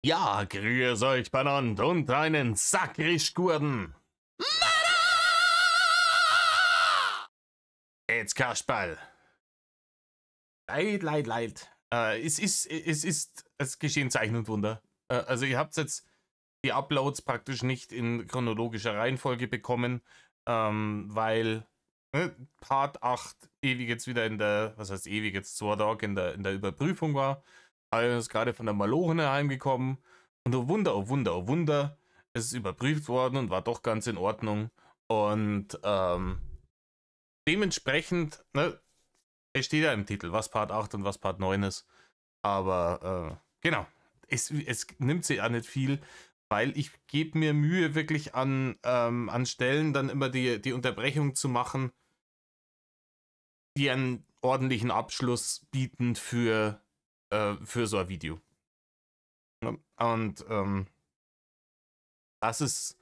Ja, grüß euch benannt und einen Sackrischgurden. Jetzt Kasperl. Leid. Es geschehen Zeichen und Wunder. Also ihr habt jetzt die Uploads praktisch nicht in chronologischer Reihenfolge bekommen, weil Part 8 ewig jetzt wieder in der, was heißt ewig, jetzt 2 Tage in der Überprüfung war. Also ist gerade von der Malorene heimgekommen und oh Wunder, oh Wunder, oh Wunder, es ist überprüft worden und war doch ganz in Ordnung. Und dementsprechend, ne, es steht ja im Titel, was Part 8 und was Part 9 ist. Aber genau, es nimmt sich auch nicht viel, weil ich gebe mir Mühe, wirklich an Stellen dann immer die Unterbrechung zu machen, die einen ordentlichen Abschluss bieten für so ein Video. Und das ist,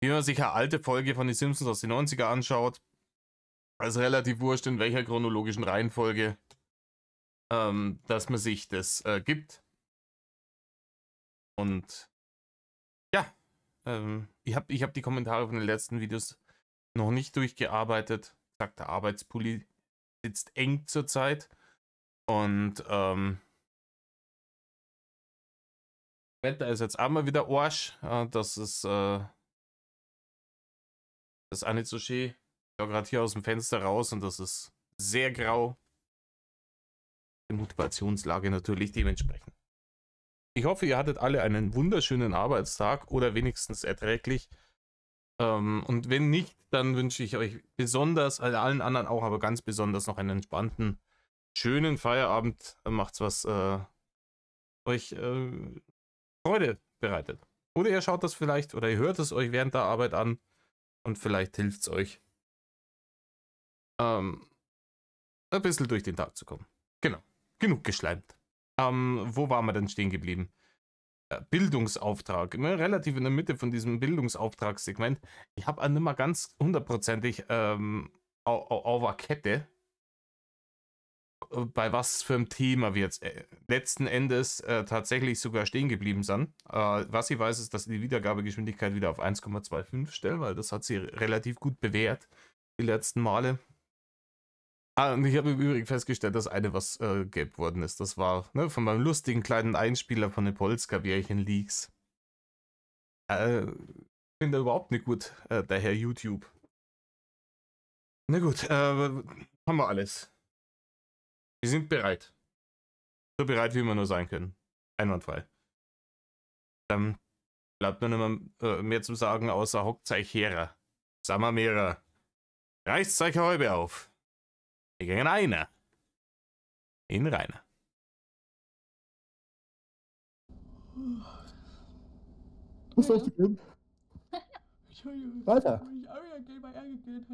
wie man sich eine alte Folge von den Simpsons aus den 90er anschaut, also relativ wurscht, in welcher chronologischen Reihenfolge dass man sich das gibt. Und ja, ich hab die Kommentare von den letzten Videos noch nicht durchgearbeitet. Sagt, der Arbeitspulli sitzt eng zurzeit. Und Wetter ist jetzt auch mal wieder Arsch. Das ist auch nicht so schön. Ich schaue gerade hier aus dem Fenster raus und das ist sehr grau. Die Motivationslage natürlich dementsprechend. Ich hoffe, ihr hattet alle einen wunderschönen Arbeitstag oder wenigstens erträglich. Und wenn nicht, dann wünsche ich euch besonders, also allen anderen auch, aber ganz besonders noch einen entspannten, schönen Feierabend. Macht's, was euch Freude bereitet. Oder ihr schaut das vielleicht oder ihr hört es euch während der Arbeit an und vielleicht hilft es euch, ein bisschen durch den Tag zu kommen. Genau, genug geschleimt. Wo waren wir denn stehen geblieben? Bildungsauftrag, ne? Relativ in der Mitte von diesem Bildungsauftragssegment. Ich habe nicht mal ganz hundertprozentig auf der Kette, bei was für einem Thema wir jetzt letzten Endes tatsächlich sogar stehen geblieben sind. Was ich weiß, ist, dass die Wiedergabegeschwindigkeit wieder auf 1,25 stellen, weil das hat sie relativ gut bewährt die letzten Male. Und ich habe im Übrigen festgestellt, dass eine was gelb worden ist. Das war von meinem lustigen kleinen Einspieler von den Polska-Bärchen-Leaks. Finde überhaupt nicht gut, der Herr YouTube. Na gut, haben wir alles. Wir sind bereit. So bereit, wie wir nur sein können. Einwandfrei. Dann bleibt nur nicht mehr zu sagen, außer hockt euch her. Sammermehrer. Reißt euch Häube auf. Wir gehen einer. In Rainer. Was soll ich gehen? Weiter.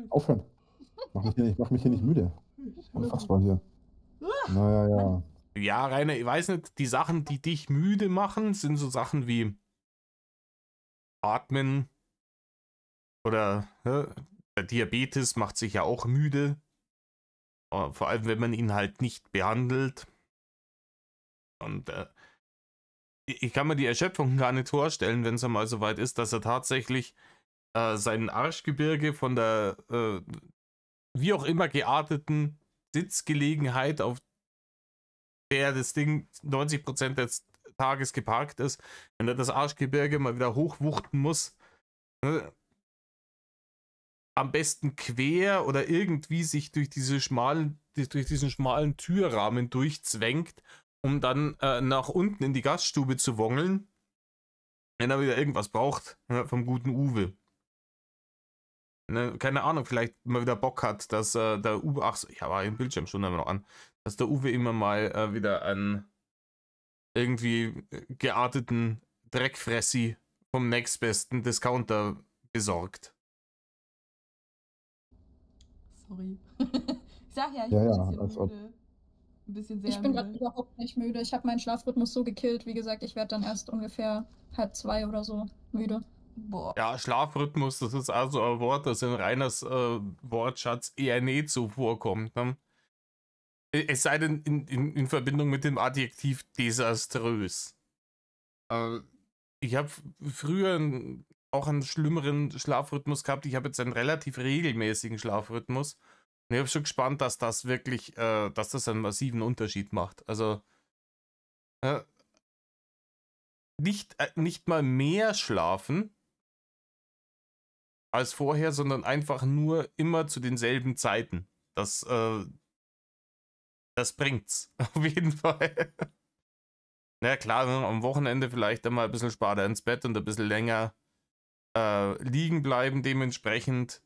Aufhören. Mach mich hier nicht müde. Unfassbar hier. Naja. Ja, Rainer, ich weiß nicht, die Sachen, die dich müde machen, sind so Sachen wie Atmen oder der Diabetes macht sich ja auch müde. Vor allem, wenn man ihn halt nicht behandelt. Und ich kann mir die Erschöpfung gar nicht vorstellen, wenn es einmal so weit ist, dass er tatsächlich sein Arschgebirge von der wie auch immer gearteten Sitzgelegenheit, auf der das Ding 90% des Tages geparkt ist, wenn er das Arschgebirge mal wieder hochwuchten muss, ne, am besten quer oder irgendwie sich durch diesen schmalen Türrahmen durchzwängt, um dann nach unten in die Gaststube zu wongeln, wenn er wieder irgendwas braucht, vom guten Uwe. Ne, keine Ahnung, vielleicht mal wieder Bock hat, dass der Uwe, ach so, ich habe den Bildschirm schon immer noch an, dass der Uwe immer mal wieder einen irgendwie gearteten Dreckfressi vom nächstbesten Discounter besorgt. Sorry. Ich sag ja, ich Ja, bin ja, ein bisschen als ob. müde. Ein bisschen sehr Ich bin müde. gerade überhaupt nicht müde. Ich habe meinen Schlafrhythmus so gekillt. Wie gesagt, ich werde dann erst ungefähr 1:30 oder so müde. Boah. Ja, Schlafrhythmus, das ist also ein Wort, das in Reiners Wortschatz eher nicht so vorkommt. Ne? Es sei denn in Verbindung mit dem Adjektiv desaströs. Äh, Ich habe früher auch einen schlimmeren Schlafrhythmus gehabt. Ich habe jetzt einen relativ regelmäßigen Schlafrhythmus. Und ich habe schon gespannt, dass das wirklich, dass das einen massiven Unterschied macht. Also äh, nicht mal mehr schlafen als vorher, sondern einfach nur immer zu denselben Zeiten. Das bringt's. Auf jeden Fall. Na klar, ne, am Wochenende vielleicht einmal ein bisschen später ins Bett und ein bisschen länger liegen bleiben dementsprechend.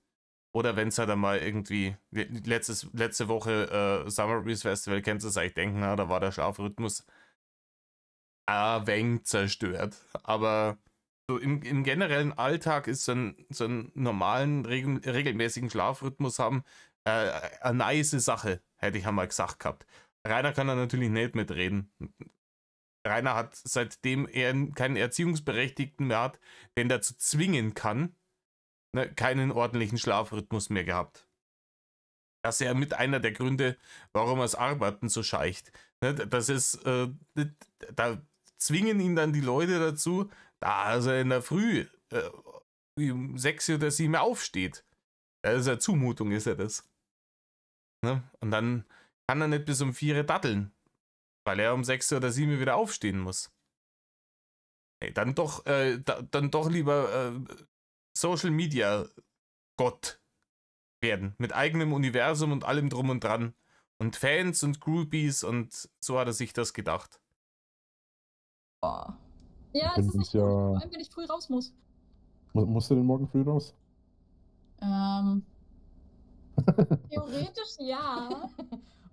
Oder wenn es halt einmal irgendwie, letzte Woche Summer Breeze Festival, kennst du es eigentlich denken, na, da war der Schlafrhythmus ein wenig zerstört. Aber so im generellen Alltag ist so einen normalen, regelmäßigen Schlafrhythmus haben eine nice Sache, hätte ich einmal gesagt gehabt. Rainer kann da natürlich nicht mitreden. Rainer hat, seitdem er keinen Erziehungsberechtigten mehr hat, den dazu zwingen kann, ne, keinen ordentlichen Schlafrhythmus mehr gehabt. Das ist ja mit einer der Gründe, warum er das Arbeiten so scheicht. Ne, das ist, da zwingen ihn dann die Leute dazu, dass er in der Früh um 6 oder 7 aufsteht. Das ist eine Zumutung, ist ja das. Ne? Und dann kann er nicht bis um 4 datteln, weil er um 6 oder 7 wieder aufstehen muss. Hey, dann doch lieber Social Media Gott werden. Mit eigenem Universum und allem drum und dran. Und Fans und Groupies und so hat er sich das gedacht. Boah. Ja, Wir es ist können nicht uns gut, ja- vor allem wenn ich früh raus muss. Musst du denn morgen früh raus? Theoretisch ja.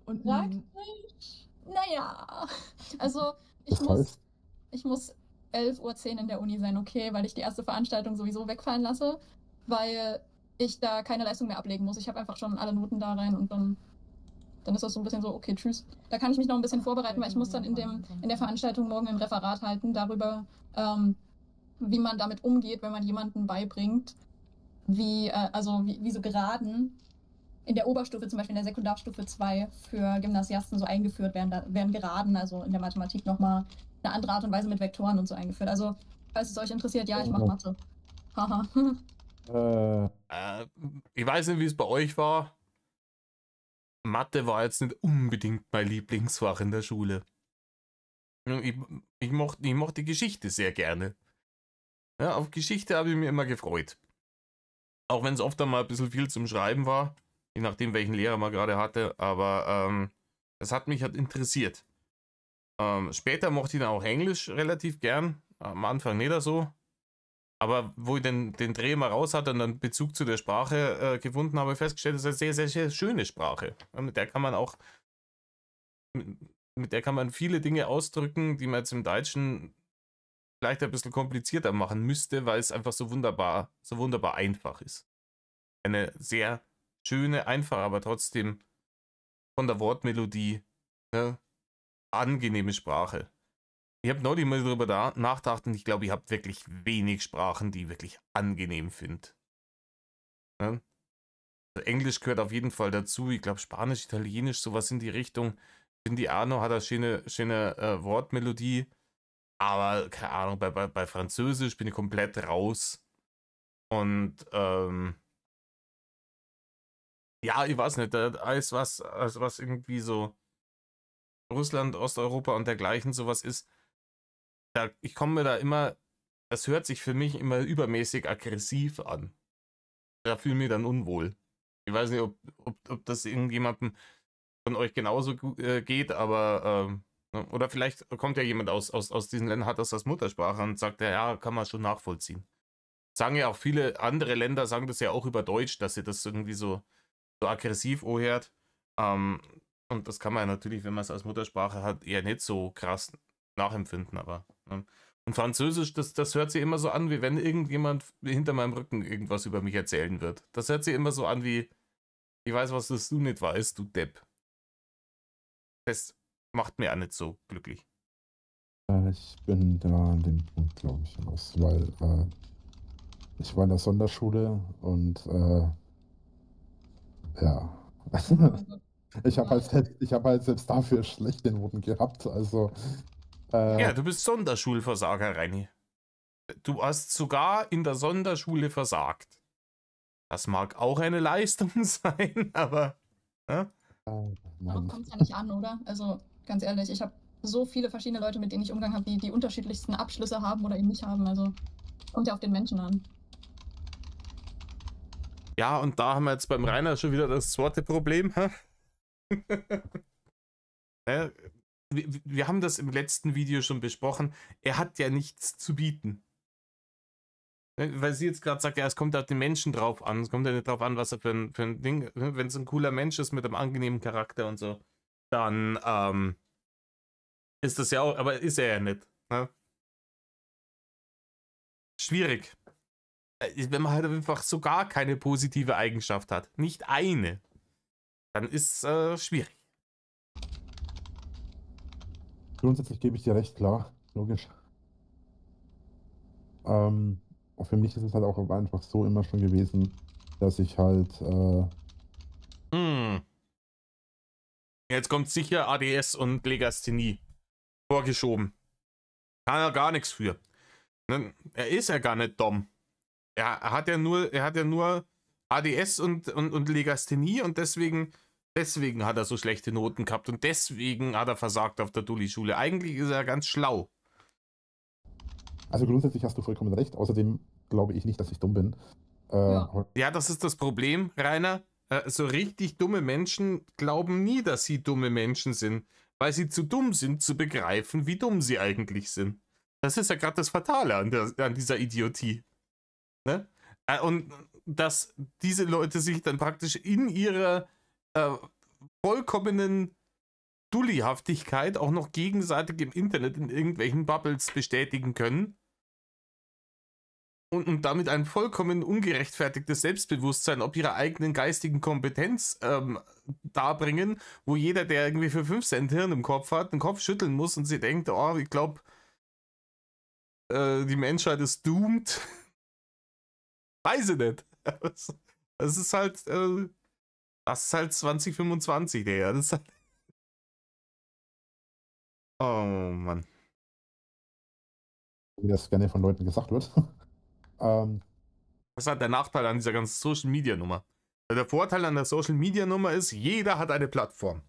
Und Praktisch, naja. Also Das heißt, ich muss 11:10 Uhr in der Uni sein, okay, weil ich die erste Veranstaltung sowieso wegfallen lasse, weil ich da keine Leistung mehr ablegen muss. Ich habe einfach schon alle Noten da rein und dann ist das so ein bisschen so, okay, tschüss. Da kann ich mich noch ein bisschen vorbereiten, weil ich muss dann in der Veranstaltung morgen ein Referat halten darüber, wie man damit umgeht, wenn man jemandem beibringt, wie so Geraden in der Oberstufe, zum Beispiel in der Sekundarstufe 2 für Gymnasiasten so eingeführt werden. Da werden Geraden, also in der Mathematik nochmal eine andere Art und Weise mit Vektoren und so eingeführt. Also, falls es euch interessiert, ja, ich mache Mathe. Haha. Ich weiß nicht, wie es bei euch war. Mathe war jetzt nicht unbedingt mein Lieblingsfach in der Schule. Ich mochte Geschichte sehr gerne. Ja, auf Geschichte habe ich mich immer gefreut. Auch wenn es oft einmal ein bisschen viel zum Schreiben war, je nachdem, welchen Lehrer man gerade hatte, aber das hat mich halt interessiert. Später mochte ich dann auch Englisch relativ gern, am Anfang nicht so. Aber wo ich den Dreh mal raus hatte und dann Bezug zu der Sprache gefunden habe, festgestellt, das ist eine sehr, sehr, sehr schöne Sprache. Mit der kann man viele Dinge ausdrücken, die man jetzt im Deutschen vielleicht ein bisschen komplizierter machen müsste, weil es einfach so wunderbar einfach ist. Eine sehr schöne, einfach, aber trotzdem von der Wortmelodie angenehme Sprache. Ich habe neulich mal darüber nachgedacht und ich glaube, ich habe wirklich wenig Sprachen, die ich wirklich angenehm finde. Ja? Also Englisch gehört auf jeden Fall dazu. Ich glaube, Spanisch, Italienisch, sowas in die Richtung. Finde ich auch noch, hat eine schöne Wortmelodie. Aber, keine Ahnung, bei Französisch bin ich komplett raus. Und, ja, ich weiß nicht, alles was irgendwie so Russland, Osteuropa und dergleichen sowas ist, ich komme mir da immer, das hört sich für mich immer übermäßig aggressiv an. Da fühle ich mich dann unwohl. Ich weiß nicht, ob das irgendjemandem von euch genauso geht, aber oder vielleicht kommt ja jemand aus diesen Ländern, hat das als Muttersprache und sagt, ja, kann man schon nachvollziehen. Sagen ja auch viele andere Länder, sagen das ja auch über Deutsch, dass sie das irgendwie so aggressiv anhört. Und das kann man ja natürlich, wenn man es als Muttersprache hat, eher nicht so krass nachempfinden, aber. Und Französisch, das hört sich immer so an, wie wenn irgendjemand hinter meinem Rücken irgendwas über mich erzählen wird. Das hört sich immer so an wie, ich weiß, was das du nicht weißt, du Depp. Das macht mir auch nicht so glücklich. Ich bin da an dem Punkt, glaube ich, raus, weil ich war in der Sonderschule und ja. Ich habe halt selbst dafür schlechte Noten gehabt, also Ja, du bist Sonderschulversager, Reini. Du hast sogar in der Sonderschule versagt. Das mag auch eine Leistung sein, aber... Ja? Darauf Nein. kommt es ja nicht an, oder? Also, ganz ehrlich, ich habe so viele verschiedene Leute, mit denen ich Umgang habe, die unterschiedlichsten Abschlüsse haben oder eben nicht haben. Also, kommt ja auf den Menschen an. Ja, und da haben wir jetzt beim Rainer schon wieder das zweite Problem. Ja, wir haben das im letzten Video schon besprochen. Er hat ja nichts zu bieten. Weil sie jetzt gerade sagt, ja, es kommt auf den Menschen drauf an. Es kommt ja nicht drauf an, was er für ein Ding. Wenn es ein cooler Mensch ist mit einem angenehmen Charakter und so, dann ist das ja auch, aber ist er ja nicht. Ne? Schwierig. Wenn man halt einfach so gar keine positive Eigenschaft hat, nicht eine, dann ist es schwierig. Grundsätzlich gebe ich dir recht, klar, logisch. Auch für mich ist es halt auch einfach so immer schon gewesen, dass ich halt, Jetzt kommt sicher ADS und Legasthenie vorgeschoben. Kann er gar nichts für. Ne? Er ist ja gar nicht dumm. Er hat ja nur ADS und Legasthenie und deswegen hat er so schlechte Noten gehabt und deswegen hat er versagt auf der Dulli-Schule. Eigentlich ist er ganz schlau. also grundsätzlich hast du vollkommen recht. Außerdem glaube ich nicht, dass ich dumm bin. Ja, das ist das Problem, Rainer. So richtig dumme Menschen glauben nie, dass sie dumme Menschen sind, weil sie zu dumm sind, zu begreifen, wie dumm sie eigentlich sind. Das ist ja gerade das Fatale an dieser Idiotie. Ne? Und dass diese Leute sich dann praktisch in ihrer vollkommenen Dullihaftigkeit auch noch gegenseitig im Internet in irgendwelchen Bubbles bestätigen können und damit ein vollkommen ungerechtfertigtes Selbstbewusstsein ob ihrer eigenen geistigen Kompetenz darbringen, wo jeder, der irgendwie für 5 Cent Hirn im Kopf hat, den Kopf schütteln muss und sie denkt, oh, ich glaube, die Menschheit ist doomed. Weiß ich nicht. Das ist halt 2025, Digga. Das ist halt oh Mann. Wie das gerne von Leuten gesagt wird. Das ist halt der Nachteil an dieser ganzen Social Media Nummer. Der Vorteil an der Social Media Nummer ist, jeder hat eine Plattform.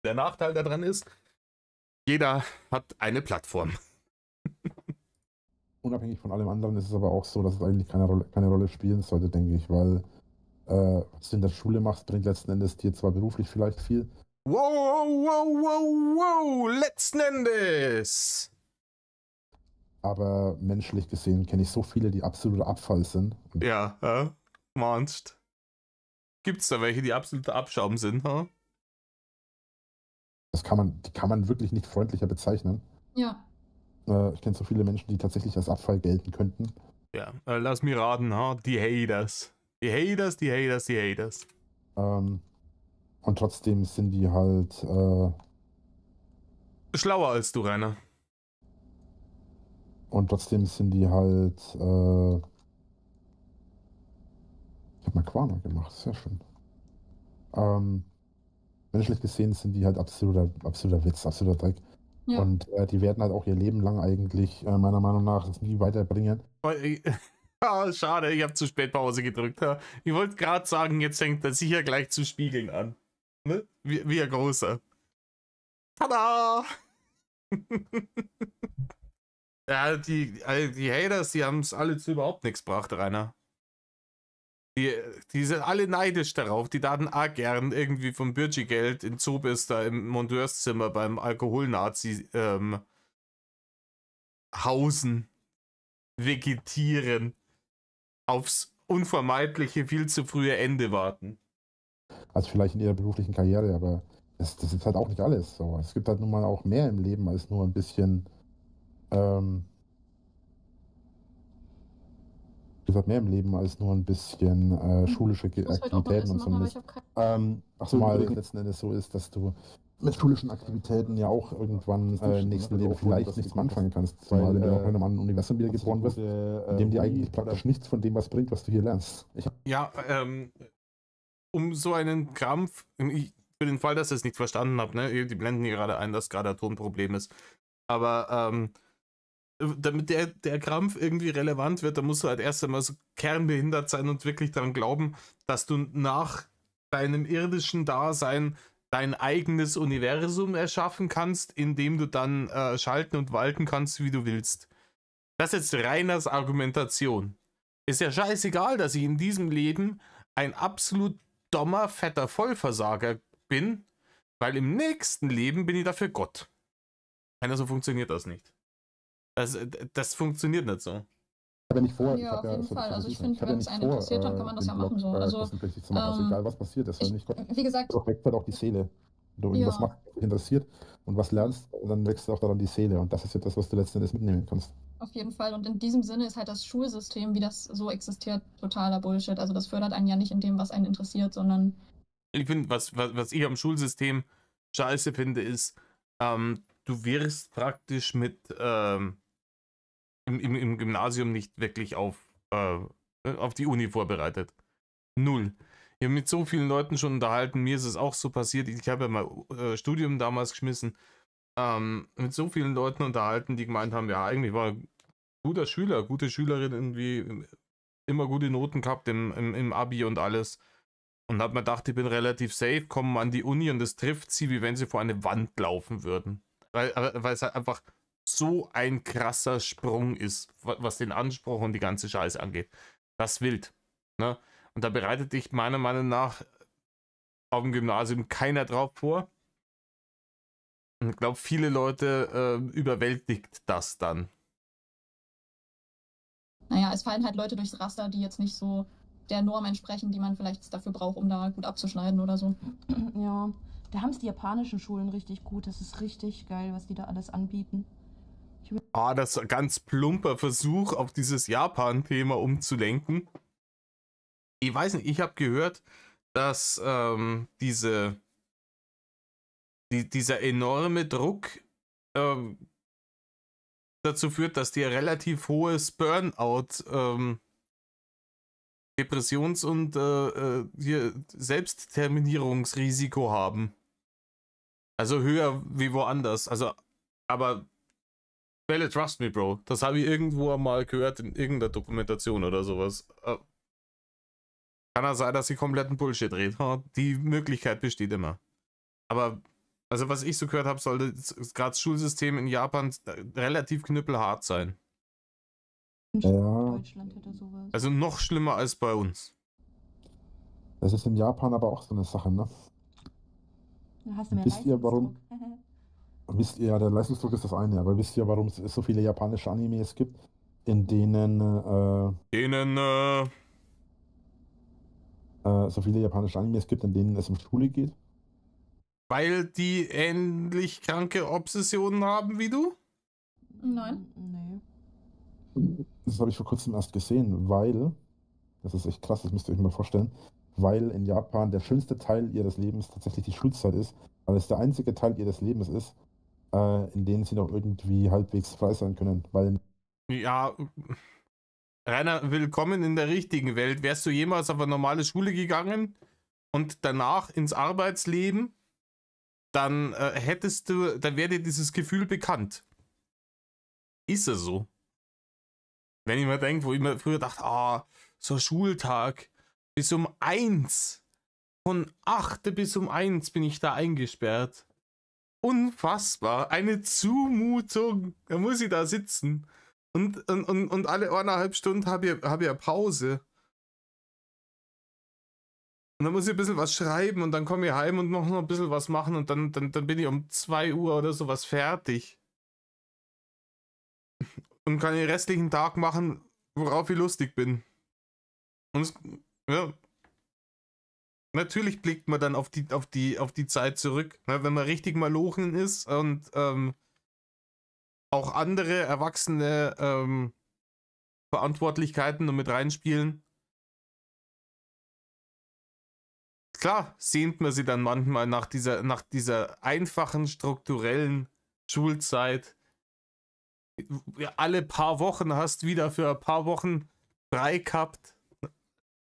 Der Nachteil daran ist, jeder hat eine Plattform. Unabhängig von allem anderen ist es aber auch so, dass es eigentlich keine Rolle spielen sollte, denke ich, weil was du in der Schule machst, bringt letzten Endes dir zwar beruflich vielleicht viel. Wow, letzten Endes. Aber menschlich gesehen kenne ich so viele, die absoluter Abfall sind. Ja, meinst. Gibt's da welche, die absoluter Abschaum sind, ha? Die kann man wirklich nicht freundlicher bezeichnen. Ja. Ich kenne so viele Menschen, die tatsächlich als Abfall gelten könnten. Ja, lass mich raten, ha? Die Haters. Die Haters. Und trotzdem sind die halt Schlauer als du, Rainer. und trotzdem sind die halt ich habe mal Quana gemacht, sehr schön. Menschlich gesehen sind die halt absoluter Witz, absoluter Dreck. Ja. Und die werden halt auch ihr Leben lang eigentlich, meiner Meinung nach, das nie weiterbringen. Schade, ich habe zu spät Pause gedrückt. Ja. Ich wollte gerade sagen, jetzt fängt er sicher gleich zu spiegeln an. Ne? Wie ein großer. Tada! Ja, die Haters, die haben es alle zu überhaupt nichts gebracht, Rainer. Die sind alle neidisch darauf. Die daten auch gern irgendwie vom Bürgi-Geld in Zobis da im Monteurszimmer beim Alkoholnazi hausen, vegetieren, aufs unvermeidliche, viel zu frühe Ende warten. Also vielleicht in ihrer beruflichen Karriere, aber das ist halt auch nicht alles. So. Es gibt halt nun mal auch mehr im Leben als nur ein bisschen schulische Aktivitäten und so. Was mal letzten Endes so ist, dass du mit schulischen Aktivitäten ja auch irgendwann im nächsten Leben vielleicht nichts mehr anfangen kannst. Weil du auch in einem anderen Universum wieder geboren wirst, in dem dir eigentlich praktisch nichts von dem was bringt, was du hier lernst. Ja, um so einen Krampf, für den Fall, dass ihr es nicht verstanden habt, ne? Die blenden hier gerade ein, dass gerade Atomproblem ist. Aber damit der Krampf irgendwie relevant wird, dann musst du halt erst einmal so kernbehindert sein und wirklich daran glauben, dass du nach deinem irdischen Dasein dein eigenes Universum erschaffen kannst, in dem du dann schalten und walten kannst, wie du willst. Das ist jetzt reines Argumentation. Ist ja scheißegal, dass ich in diesem Leben ein absolut dummer, fetter Vollversager bin, weil im nächsten Leben bin ich dafür Gott. So funktioniert das nicht. Das funktioniert nicht so. Ja, auf jeden Fall. Also ich finde, wenn es einen interessiert, dann kann man das ja machen. So. Also, egal was passiert, ist halt nicht Gott. Wie gesagt, doch wächst halt auch die Seele. Wenn du irgendwas machst, was dich interessiert und was lernst, dann wächst auch daran die Seele. Und das ist ja das, was du letzten Endes mitnehmen kannst. Auf jeden Fall. Und in diesem Sinne ist halt das Schulsystem, wie das so existiert, totaler Bullshit. Also das fördert einen ja nicht in dem, was einen interessiert, sondern... Ich finde, was ich am Schulsystem scheiße finde, ist, du wirst praktisch mit im Gymnasium nicht wirklich auf die Uni vorbereitet. Null. Ich habe mit so vielen Leuten schon unterhalten, mir ist es auch so passiert, ich habe ja mal Studium damals geschmissen, mit so vielen Leuten unterhalten, die gemeint haben, ja, eigentlich war ein guter Schüler, gute Schülerin, irgendwie immer gute Noten gehabt im Abi und alles. Und habe mir gedacht, ich bin relativ safe, kommen an die Uni und es trifft sie, wie wenn sie vor eine Wand laufen würden. Weil es halt einfach so ein krasser Sprung ist, was den Anspruch und die ganze Scheiße angeht. Das ist wild. Ne? Und da bereitet dich meiner Meinung nach auf dem Gymnasium keiner drauf vor. Und ich glaube, viele Leute überwältigt das dann. Naja, es fallen halt Leute durchs Raster, die jetzt nicht so der Norm entsprechen, die man vielleicht dafür braucht, um da gut abzuschneiden oder so. Ja, da haben es die japanischen Schulen richtig gut. Das ist richtig geil, was die da alles anbieten. Das ist ein ganz plumper Versuch, auf dieses Japan-Thema umzulenken. Ich weiß nicht, ich habe gehört, dass dieser enorme Druck dazu führt, dass die ein relativ hohes Burnout, Depressions- und Selbstterminierungsrisiko haben. Also höher wie woanders. Also, aber trust me, Bro. Das habe ich irgendwo mal gehört in irgendeiner Dokumentation oder sowas. Kann ja sein, dass sie kompletten Bullshit redet. Die Möglichkeit besteht immer. Aber, also was ich so gehört habe, sollte gerade das Schulsystem in Japan relativ knüppelhart sein. Ja. Deutschland hätte sowas. Also noch schlimmer als bei uns. Das ist in Japan aber auch so eine Sache, ne? Da hast du mehr Wisst ihr, warum? Leistungsdruck. Wisst ihr, der Leistungsdruck ist das eine, aber wisst ihr, warum es so viele japanische Animes gibt, in denen so viele japanische Animes gibt, in denen es um Schule geht? Weil die ähnlich kranke Obsessionen haben wie du? Nein. Nee. Das habe ich vor kurzem erst gesehen, weil, das ist echt krass, das müsst ihr euch mal vorstellen, weil in Japan der schönste Teil ihres Lebens tatsächlich die Schulzeit ist, weil es der einzige Teil ihres Lebens ist, in denen sie noch irgendwie halbwegs frei sein können, weil... Ja, Rainer, willkommen in der richtigen Welt. Wärst du jemals auf eine normale Schule gegangen und danach ins Arbeitsleben, dann dann wäre dir dieses Gefühl bekannt. Ist es so? Wenn ich mir denke, wo ich mir früher dachte, so ein Schultag, bis um 1, von 8 bis um 1 bin ich da eingesperrt. Unfassbar, eine Zumutung. Da muss ich da sitzen. Und alle 1,5 Stunden habe ich Pause. Und dann muss ich ein bisschen was schreiben und dann komme ich heim und noch ein bisschen was machen und dann bin ich um 2 Uhr oder sowas fertig. Und kann den restlichen Tag machen, worauf ich lustig bin. Und ja. Natürlich blickt man dann auf die Zeit zurück, ne, wenn man richtig malochen ist und auch andere erwachsene Verantwortlichkeiten noch mit reinspielen. Klar, sehnt man sie dann manchmal nach dieser einfachen, strukturellen Schulzeit. Ja, alle paar Wochen hast wieder für ein paar Wochen frei gehabt.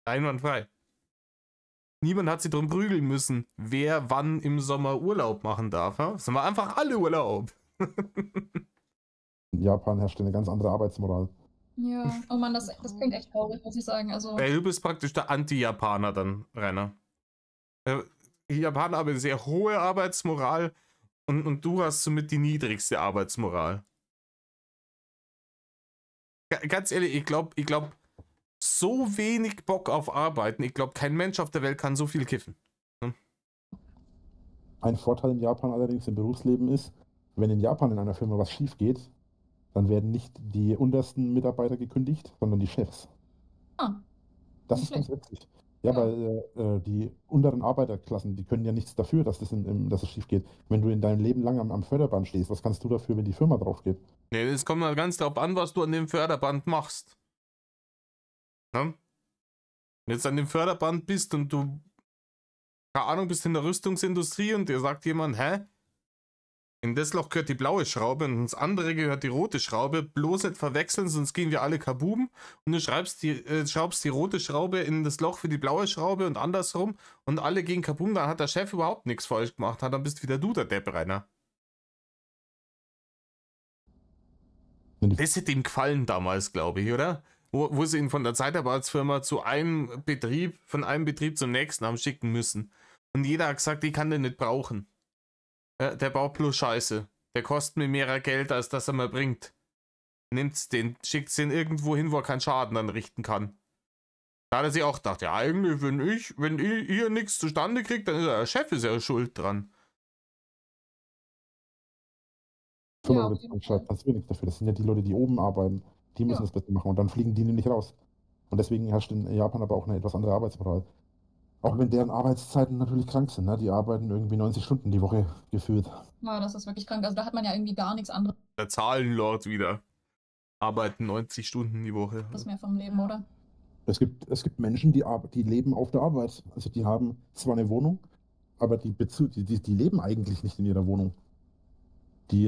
Einwandfrei. Niemand hat sich drum prügeln müssen, wer wann im Sommer Urlaub machen darf. Ja? Es haben wir einfach alle Urlaub. In Japan herrscht eine ganz andere Arbeitsmoral. Ja, oh Mann, das klingt echt traurig, muss ich sagen. Also, Ey, du bist praktisch der Anti-Japaner dann, Rainer. Die Japaner haben eine sehr hohe Arbeitsmoral und du hast somit die niedrigste Arbeitsmoral. Ganz ehrlich, ich glaube, so wenig Bock auf Arbeiten. Ich glaube, kein Mensch auf der Welt kann so viel kiffen. Hm? Ein Vorteil in Japan allerdings im Berufsleben ist, wenn in Japan in einer Firma was schief geht, dann werden nicht die untersten Mitarbeiter gekündigt, sondern die Chefs. Das ist ganz witzig. Ja, weil die unteren Arbeiterklassen, die können ja nichts dafür, dass dass es schief geht. Wenn du in deinem Leben lang am Förderband stehst, was kannst du dafür, wenn die Firma drauf geht? Nee, es kommt mal ganz darauf an, was du an dem Förderband machst. Ja? Wenn du jetzt an dem Förderband bist und du, keine Ahnung, bist in der Rüstungsindustrie und dir sagt jemand, hä? In das Loch gehört die blaue Schraube und ins andere gehört die rote Schraube. Bloß nicht verwechseln, sonst gehen wir alle kaboom. Und du schraubst die rote Schraube in das Loch für die blaue Schraube und andersrum. Und alle gehen kaboom, dann hat der Chef überhaupt nichts falsch gemacht. Dann bist wieder du der Depp, Rainer. Das hätte ihm gefallen damals, glaube ich, oder? Wo sie ihn von der Zeitarbeitsfirma zu einem Betrieb, von einem Betrieb zum nächsten haben schicken müssen. Und jeder hat gesagt, ich kann den nicht brauchen. Ja, der baut bloß Scheiße. Der kostet mir mehr Geld, als das er mir bringt. Nimmt's den, schickt's den irgendwo hin, wo er keinen Schaden anrichten kann. Da hat er sich auch gedacht, ja eigentlich, wenn ihr nichts zustande kriegt, dann ist der Chef ist ja schuld dran. Ja, kannst du nichts dafür. Das sind ja die Leute, die oben arbeiten. Die müssen das besser machen und dann fliegen die nämlich raus. Und deswegen herrscht in Japan aber auch eine etwas andere Arbeitsmoral. Auch wenn deren Arbeitszeiten natürlich krank sind, ne? Die arbeiten irgendwie 90 Stunden die Woche gefühlt. Ja, das ist wirklich krank. Also da hat man ja irgendwie gar nichts anderes. Der Zahlenlord wieder. Arbeiten 90 Stunden die Woche. Das ist mehr vom Leben, oder? Es gibt Menschen, die leben auf der Arbeit. Also die haben zwar eine Wohnung, aber die leben eigentlich nicht in ihrer Wohnung. Die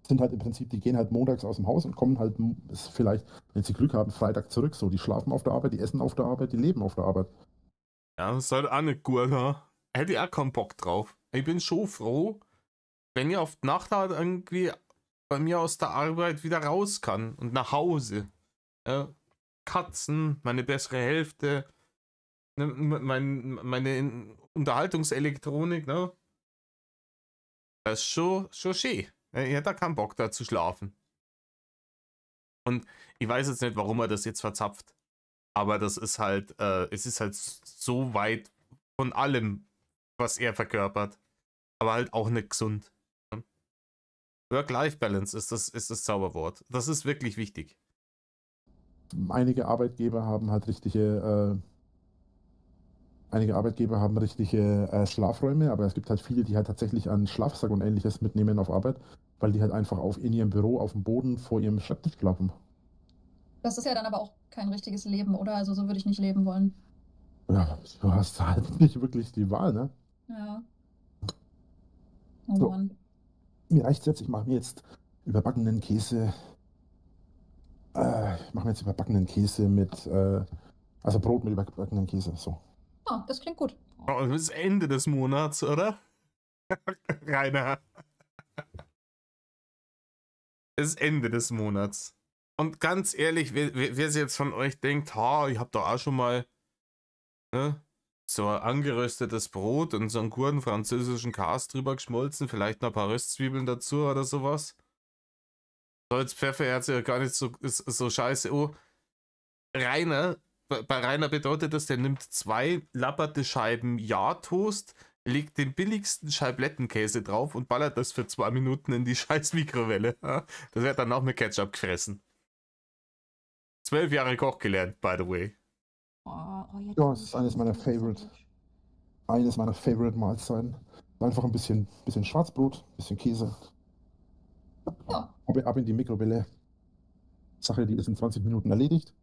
sind halt im Prinzip, die gehen halt montags aus dem Haus und kommen halt vielleicht, wenn sie Glück haben, Freitag zurück. So, die schlafen auf der Arbeit, die essen auf der Arbeit, die leben auf der Arbeit. Ja, das ist halt auch nicht gut, ha? Hätte ich auch keinen Bock drauf. Ich bin schon froh, wenn ich auf die Nacht halt irgendwie bei mir aus der Arbeit wieder raus kann und nach Hause. Ja, Katzen, meine bessere Hälfte, ne, meine Unterhaltungselektronik, ne? Das ist schon schön. Ich hätte da keinen Bock da zu schlafen. Und ich weiß jetzt nicht, warum er das jetzt verzapft. Aber das ist halt, es ist halt so weit von allem, was er verkörpert. Aber halt auch nicht gesund. Work-Life-Balance ist das Zauberwort. Das ist wirklich wichtig. Einige Arbeitgeber haben richtige Schlafräume, aber es gibt halt viele, die halt tatsächlich einen Schlafsack und ähnliches mitnehmen auf Arbeit, weil die halt einfach in ihrem Büro auf dem Boden vor ihrem Schreibtisch schlafen. Das ist ja dann aber auch kein richtiges Leben, oder? Also so würde ich nicht leben wollen. Ja, du hast halt nicht wirklich die Wahl, ne? Ja. Oh so, Mann. Mir reicht's jetzt, ich mache mir jetzt überbackenen Käse. Mit, also Brot mit überbackenen Käse, so. Oh, das klingt gut. Oh, das ist Ende des Monats, oder? Rainer. Es ist Ende des Monats. Und ganz ehrlich, wer jetzt von euch denkt, ich hab doch auch schon mal so ein angeröstetes Brot und so einen guten französischen Käse drüber geschmolzen, vielleicht noch ein paar Röstzwiebeln dazu oder sowas. Salz, Pfefferherz ja gar nicht so scheiße. Oh, Rainer, bei Rainer bedeutet das, der nimmt 2 lapperte Scheiben Ja-Toast, legt den billigsten Scheiblettenkäse drauf und ballert das für 2 Minuten in die scheiß Mikrowelle. Das wird dann auch mit Ketchup gefressen. 12 Jahre Koch gelernt, by the way. Ja, das ist eines meiner Favorite Mahlzeiten. Einfach ein bisschen Schwarzbrot, ein bisschen Käse. Ja. Ab in die Mikrowelle. Sache, die ist in 20 Minuten erledigt.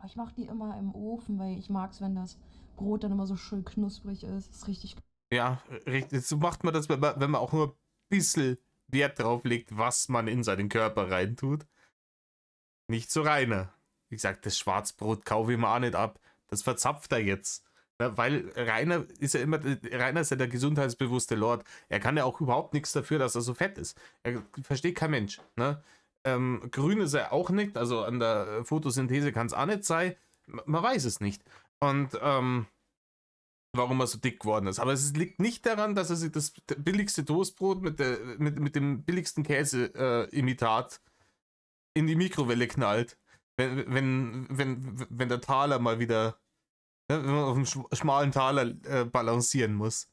Ich mache die immer im Ofen, weil ich mag es, wenn das Brot dann immer so schön knusprig ist. Das ist richtig. Ja, richtig. So macht man das, wenn man auch nur ein bisschen Wert drauf legt, was man in seinen Körper reintut. Nicht so Rainer. Wie gesagt, das Schwarzbrot kaufe ich mir auch nicht ab. Das verzapft er jetzt. Ja, weil Rainer ist ja der gesundheitsbewusste Lord. Er kann ja auch überhaupt nichts dafür, dass er so fett ist. Er versteht kein Mensch. Ne? grün ist er auch nicht, also an der Photosynthese kann es auch nicht sein. Man weiß es nicht. Und warum er so dick geworden ist. Aber es liegt nicht daran, dass er sich das billigste Toastbrot mit dem billigsten Käseimitat in die Mikrowelle knallt. Wenn der Taler mal wieder, wenn man auf dem schmalen Taler balancieren muss.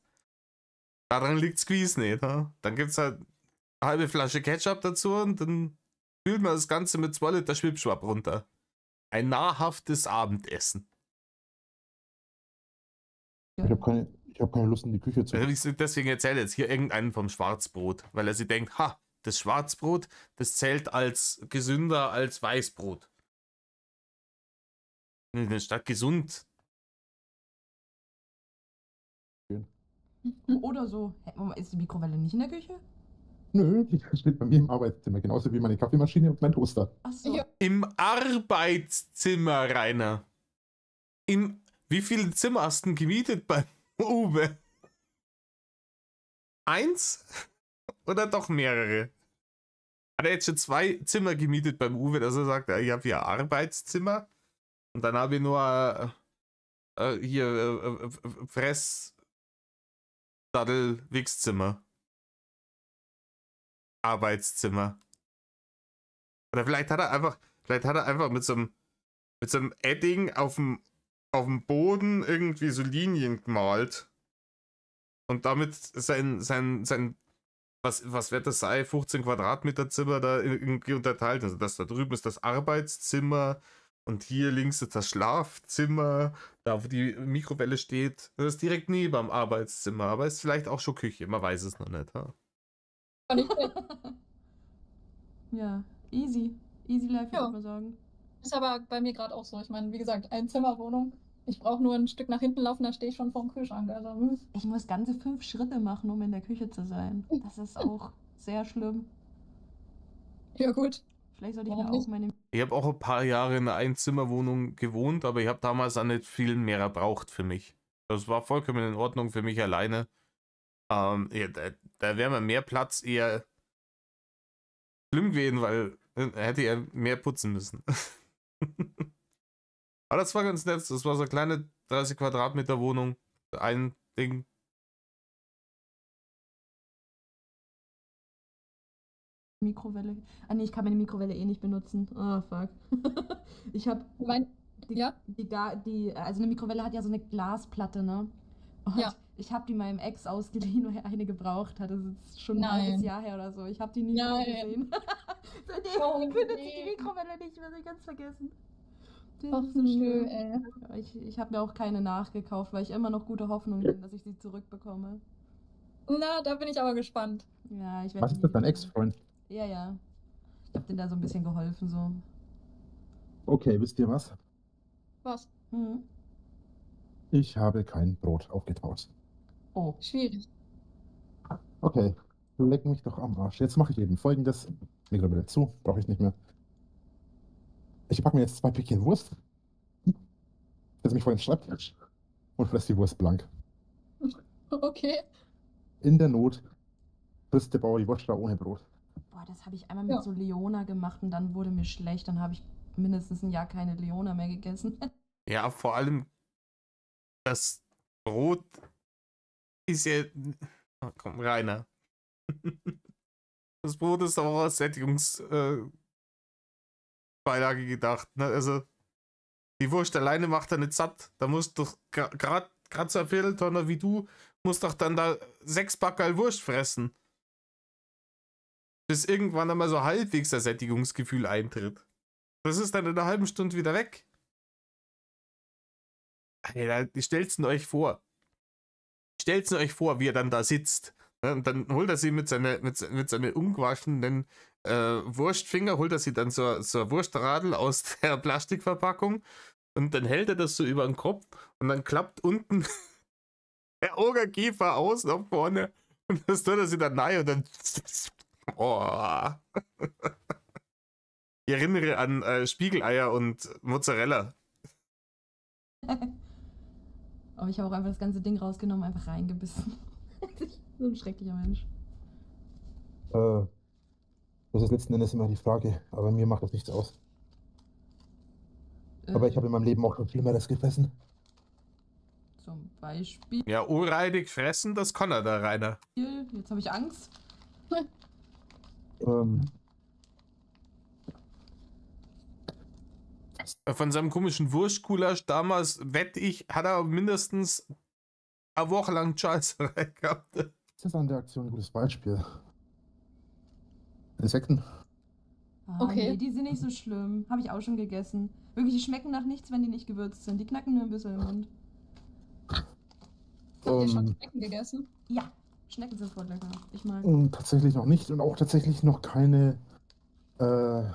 Daran liegt es gewiss nicht. Ne? Dann gibt es halt eine halbe Flasche Ketchup dazu und dann spült man das Ganze mit 2 Liter Schwipschwapp runter. Ein nahrhaftes Abendessen. Ich habe keine Lust in die Küche zu. Deswegen erzähle ich jetzt hier irgendeinen vom Schwarzbrot, weil er sich denkt, ha, das Schwarzbrot, das zählt als gesünder als Weißbrot. Statt gesund. Oder so. Ist die Mikrowelle nicht in der Küche? Nö, die steht bei mir im Arbeitszimmer, genauso wie meine Kaffeemaschine und mein Toaster. Ach so. Ja. Im Arbeitszimmer, Rainer. Wie viele Zimmer hast du denn gemietet bei Uwe? 1? Oder doch mehrere? Hat er jetzt schon 2 Zimmer gemietet beim Uwe, dass er sagt, ich habe hier Arbeitszimmer und dann habe ich nur hier Fress-Daddel-Wichszimmer. Arbeitszimmer. Oder vielleicht hat er einfach mit so einem Edding auf dem Boden irgendwie so Linien gemalt. Und damit sein was wird das sein, 15 Quadratmeter Zimmer da irgendwie unterteilt. Also das da drüben ist das Arbeitszimmer und hier links ist das Schlafzimmer, da wo die Mikrowelle steht. Das ist direkt neben am Arbeitszimmer, aber ist vielleicht auch schon Küche, man weiß es noch nicht. Ha? Ja, easy. Easy life, würde ich mal sagen. Ist aber bei mir gerade auch so. Ich meine, wie gesagt, Einzimmerwohnung. Ich brauche nur ein Stück nach hinten laufen, da stehe ich schon vorm Kühlschrank. Also, Ich muss ganze 5 Schritte machen, um in der Küche zu sein. Das ist auch sehr schlimm. ja gut. Vielleicht sollte ich Warum mir auch nicht? meine... Ich habe auch ein paar Jahre in einer Einzimmerwohnung gewohnt, aber ich habe damals auch nicht viel mehr gebraucht für mich. Das war vollkommen in Ordnung für mich alleine. Ja, da wäre mir mehr Platz eher schlimm gewesen, weil hätte er mehr putzen müssen. Aber das war ganz nett. Das war so eine kleine 30 Quadratmeter Wohnung. Ein Ding. Mikrowelle. Ah nee, ich kann meine Mikrowelle eh nicht benutzen. Oh, fuck. Ich habe Ja? also eine Mikrowelle hat ja so eine Glasplatte, ne? Und Ja. ich habe die meinem Ex ausgeliehen, weil er eine gebraucht hat. Das ist schon ein Nein. halbes Jahr her oder so. Ich habe die nie mehr Nein. gesehen. Seitdem Oh, benutze ich nee. die Mikrowelle nicht mehr, ganz vergessen. Das Ach, ist so so schön, schlimm. ey. Ich habe mir auch keine nachgekauft, weil ich immer noch gute Hoffnung bin, dass ich sie zurückbekomme. Na, da bin ich aber gespannt. Ja, ich werde Was ist das, dein Ex-Freund? Ja, ja. Ich habe denen da so ein bisschen geholfen, so. Okay, wisst ihr was? Was? Mhm. Ich habe kein Brot aufgetaut. Oh. Schwierig. Okay, leck mich doch am Arsch. Jetzt mache ich eben Folgendes. Mikrowelle zu, brauche ich nicht mehr. Ich packe mir jetzt 2 Päckchen Wurst, setze mich vor den Schreibtisch und fresse die Wurst blank. Okay. In der Not frisst der Bauer die Wurst da ohne Brot. Boah, das habe ich einmal mit Ja. so Leona gemacht und dann wurde mir schlecht. Dann habe ich mindestens ein Jahr keine Leona mehr gegessen. Ja, vor allem das Brot ist ja. Oh, komm, Rainer. Das Brot ist auch als Sättigungsbeilage gedacht. Ne? Also, die Wurst alleine macht er nicht satt. Da musst du gerade so ein Vierteltonner wie du, musst doch dann da 6 Packerl Wurst fressen. Bis irgendwann einmal so halbwegs das Sättigungsgefühl eintritt. Das ist dann in einer halben Stunde wieder weg. Alter, stellt's euch vor. Stellt's euch vor, wie er dann da sitzt. Und dann holt er sie mit seinen ungewaschenen Wurstfinger, holt er sie dann so ein Wurstradl aus der Plastikverpackung und dann hält er das so über den Kopf und dann klappt unten der Ogerkiefer aus nach vorne und das tut er sie dann rein und dann oh. Ich erinnere an Spiegeleier und Mozzarella. Aber ich habe auch einfach das ganze Ding rausgenommen, einfach reingebissen. So ein schrecklicher Mensch. Das ist letzten Endes immer die Frage, aber mir macht das nichts aus. Aber ich habe in meinem Leben auch schon Schlimmeres gefressen. Zum Beispiel. Ja, urreinig fressen, das kann er, der Rainer. Jetzt habe ich Angst. Von seinem komischen Wurstgulasch damals, wette ich, hat er mindestens eine Woche lang Scheißerei gehabt. Das ist an der Aktion ein gutes Beispiel. Insekten. Okay. Nee, die sind nicht so schlimm. Habe ich auch schon gegessen. Wirklich, die schmecken nach nichts, wenn die nicht gewürzt sind. Die knacken nur ein bisschen im Mund. Habt ihr schon Schnecken gegessen? Ja, Schnecken sind voll lecker. Ich mag. Tatsächlich noch nicht und auch tatsächlich noch keine. Keine.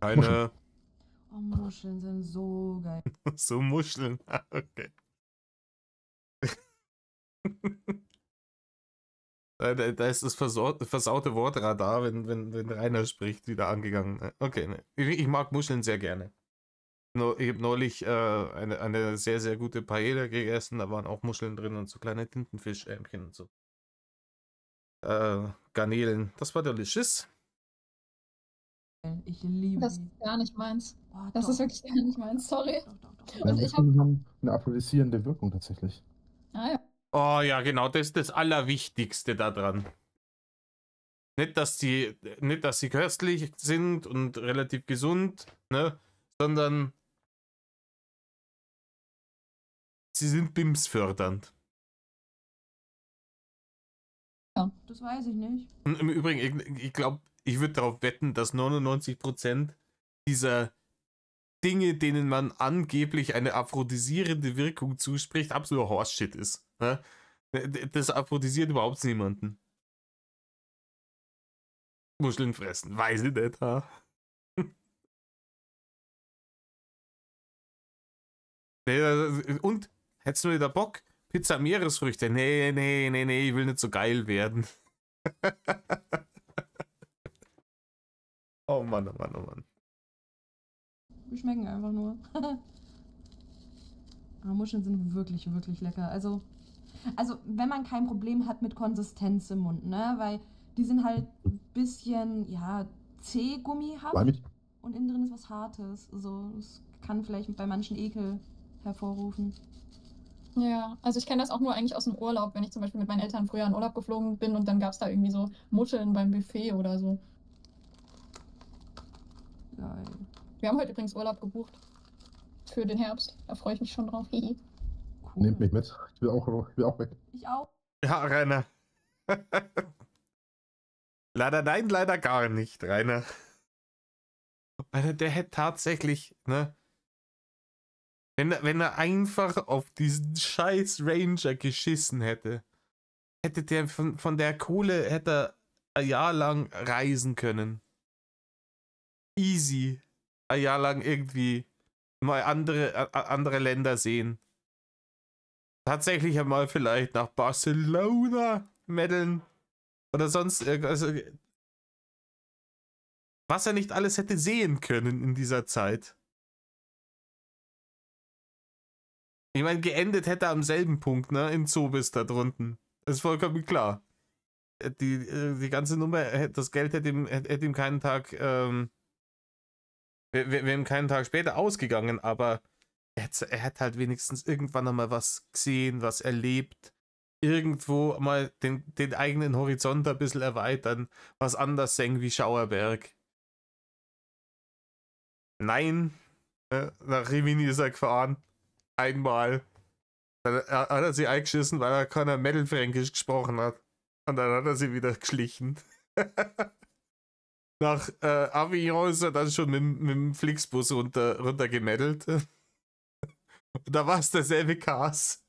Keine. Oh, Muscheln sind so geil. So Muscheln. Okay. Da ist das versaute Wortradar, wenn Rainer spricht, wieder angegangen. Okay, ne. Ich mag Muscheln sehr gerne. Ich habe neulich eine sehr, sehr gute Paella gegessen, da waren auch Muscheln drin und so kleine Tintenfischämchen und so. Garnelen, das war delicious. Ich liebe Das ist gar nicht meins. Oh, Das doch. ist wirklich gar nicht meins, sorry. Doch. Und ich haben eine aphrodisierende Wirkung tatsächlich. Ah ja. Oh ja, genau, das ist das Allerwichtigste daran. Nicht, dass sie köstlich sind und relativ gesund, ne, sondern sie sind bimsfördernd. Ja. Das weiß ich nicht. Und im Übrigen, ich glaube, ich würde darauf wetten, dass 99% dieser Dinge, denen man angeblich eine aphrodisierende Wirkung zuspricht, absoluter Horseshit ist. Ne? Das aphrodisiert überhaupt niemanden. Muscheln fressen, weiß ich nicht, ha? Und, hättest du wieder Bock? Pizza Meeresfrüchte? Nee, ich will nicht so geil werden. Oh Mann, oh Mann, oh Mann. Die schmecken einfach nur. Aber Muscheln sind wirklich, wirklich lecker. Also, wenn man kein Problem hat mit Konsistenz im Mund, ne? Weil die sind halt ein bisschen, ja, zäh-gummihaft. Und innen drin ist was Hartes. Also, das kann vielleicht bei manchen Ekel hervorrufen. Ja, also ich kenne das auch nur eigentlich aus dem Urlaub, wenn ich zum Beispiel mit meinen Eltern früher in Urlaub geflogen bin und dann gab es da irgendwie so Muscheln beim Buffet oder so. Geil. Wir haben heute übrigens Urlaub gebucht. Für den Herbst. Da freue ich mich schon drauf. Hihi. Cool. Nehmt mich mit. Ich will auch weg. Ich auch. Ja, Rainer. Leider nein, leider gar nicht, Rainer. Der hätte tatsächlich, ne? Wenn er einfach auf diesen scheiß Ranger geschissen hätte, hätte der von der Kohle hätte er ein Jahr lang reisen können. Easy. Ein Jahr lang irgendwie mal andere Länder sehen. Tatsächlich einmal vielleicht nach Barcelona meddeln. Oder sonst irgendwas. Also, was er nicht alles hätte sehen können in dieser Zeit. Ich meine, geendet hätte er am selben Punkt, ne? In Zobis da drunten. Das ist vollkommen klar. Die ganze Nummer, das Geld hätte ihm keinen Tag, wäre ihm keinen Tag später ausgegangen, aber er hat halt wenigstens irgendwann einmal was gesehen, was erlebt. Irgendwo mal den eigenen Horizont ein bisschen erweitern, was anders sehen wie Schauerberg. Nein, nach Rimini ist er gefahren. Einmal. Dann hat er sie eingeschissen, weil er keiner Mittelfränkisch gesprochen hat. Und dann hat er sie wieder geschlichen. Nach Avignon ist er dann schon mit dem Flixbus runter gemeddelt. Und da war es derselbe Cast.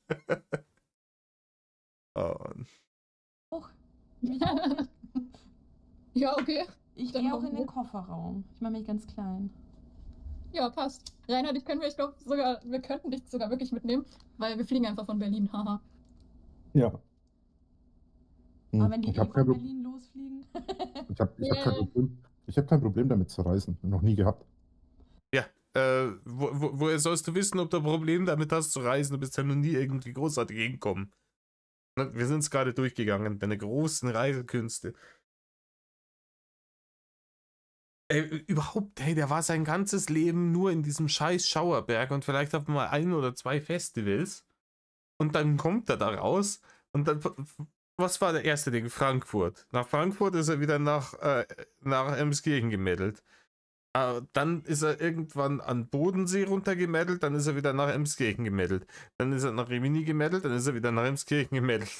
Oh. Ja, okay. Ich Dann gehe auch machen in wir. den Kofferraum. Ich mache mich ganz klein. Ja, passt. Reinhard, ich glaube sogar, wir könnten dich sogar wirklich mitnehmen, weil wir fliegen einfach von Berlin, haha. Ja. Aber wenn die Ich eh habe von kein, Berlin losfliegen. ich hab kein Problem damit zu reisen. Noch nie gehabt. Ja, woher sollst du wissen, ob du ein Problem damit hast zu reisen? Du bist ja noch nie irgendwie großartig hingekommen. Wir sind es gerade durchgegangen, deine großen Reisekünste. Überhaupt, hey, der war sein ganzes Leben nur in diesem scheiß Schauerberg und vielleicht hat man mal 1 oder 2 Festivals und dann kommt er da raus und dann, was war der erste Ding? Frankfurt. Nach Frankfurt ist er wieder nach Emskirchen gemeldet. Dann ist er irgendwann an Bodensee runtergemeldet, dann ist er wieder nach Emskirchen gemeldet. Dann ist er nach Rimini gemeldet, dann ist er wieder nach Emskirchen gemeldet.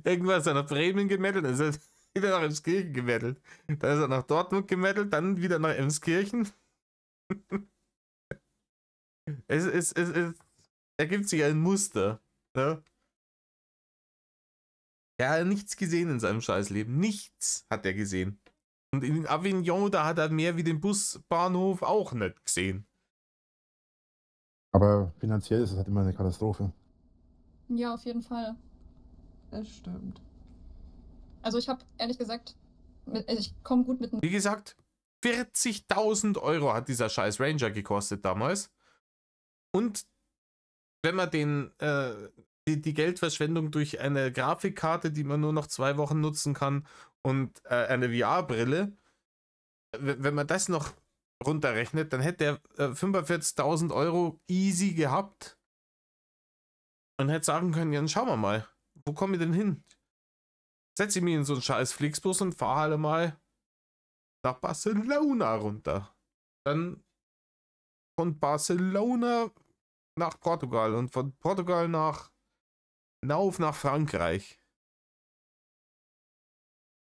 Irgendwann ist er nach Bremen gemeldet, dann ist er wieder nach Emskirchen gemeldet. Dann ist er nach Dortmund gemeldet, dann wieder nach Emskirchen. Es ergibt sich ein Muster. Ne? Er hat nichts gesehen in seinem Scheißleben. Nichts hat er gesehen. Und in Avignon, da hat er mehr wie den Busbahnhof auch nicht gesehen. Aber finanziell ist es halt immer eine Katastrophe. Ja, auf jeden Fall. Das stimmt. Also ich habe ehrlich gesagt, ich komme gut mit... Wie gesagt, 40.000 Euro hat dieser scheiß Ranger gekostet damals. Und wenn man die Geldverschwendung durch eine Grafikkarte, die man nur noch 2 Wochen nutzen kann, und eine VR-Brille, wenn man das noch runterrechnet, dann hätte er 45.000 Euro easy gehabt und hätte sagen können, ja, dann schauen wir mal, wo komme ich denn hin? Setze ich mich in so einen scheiß Flixbus und fahre halt mal nach Barcelona runter. Dann von Barcelona nach Portugal und von Portugal nach Frankreich.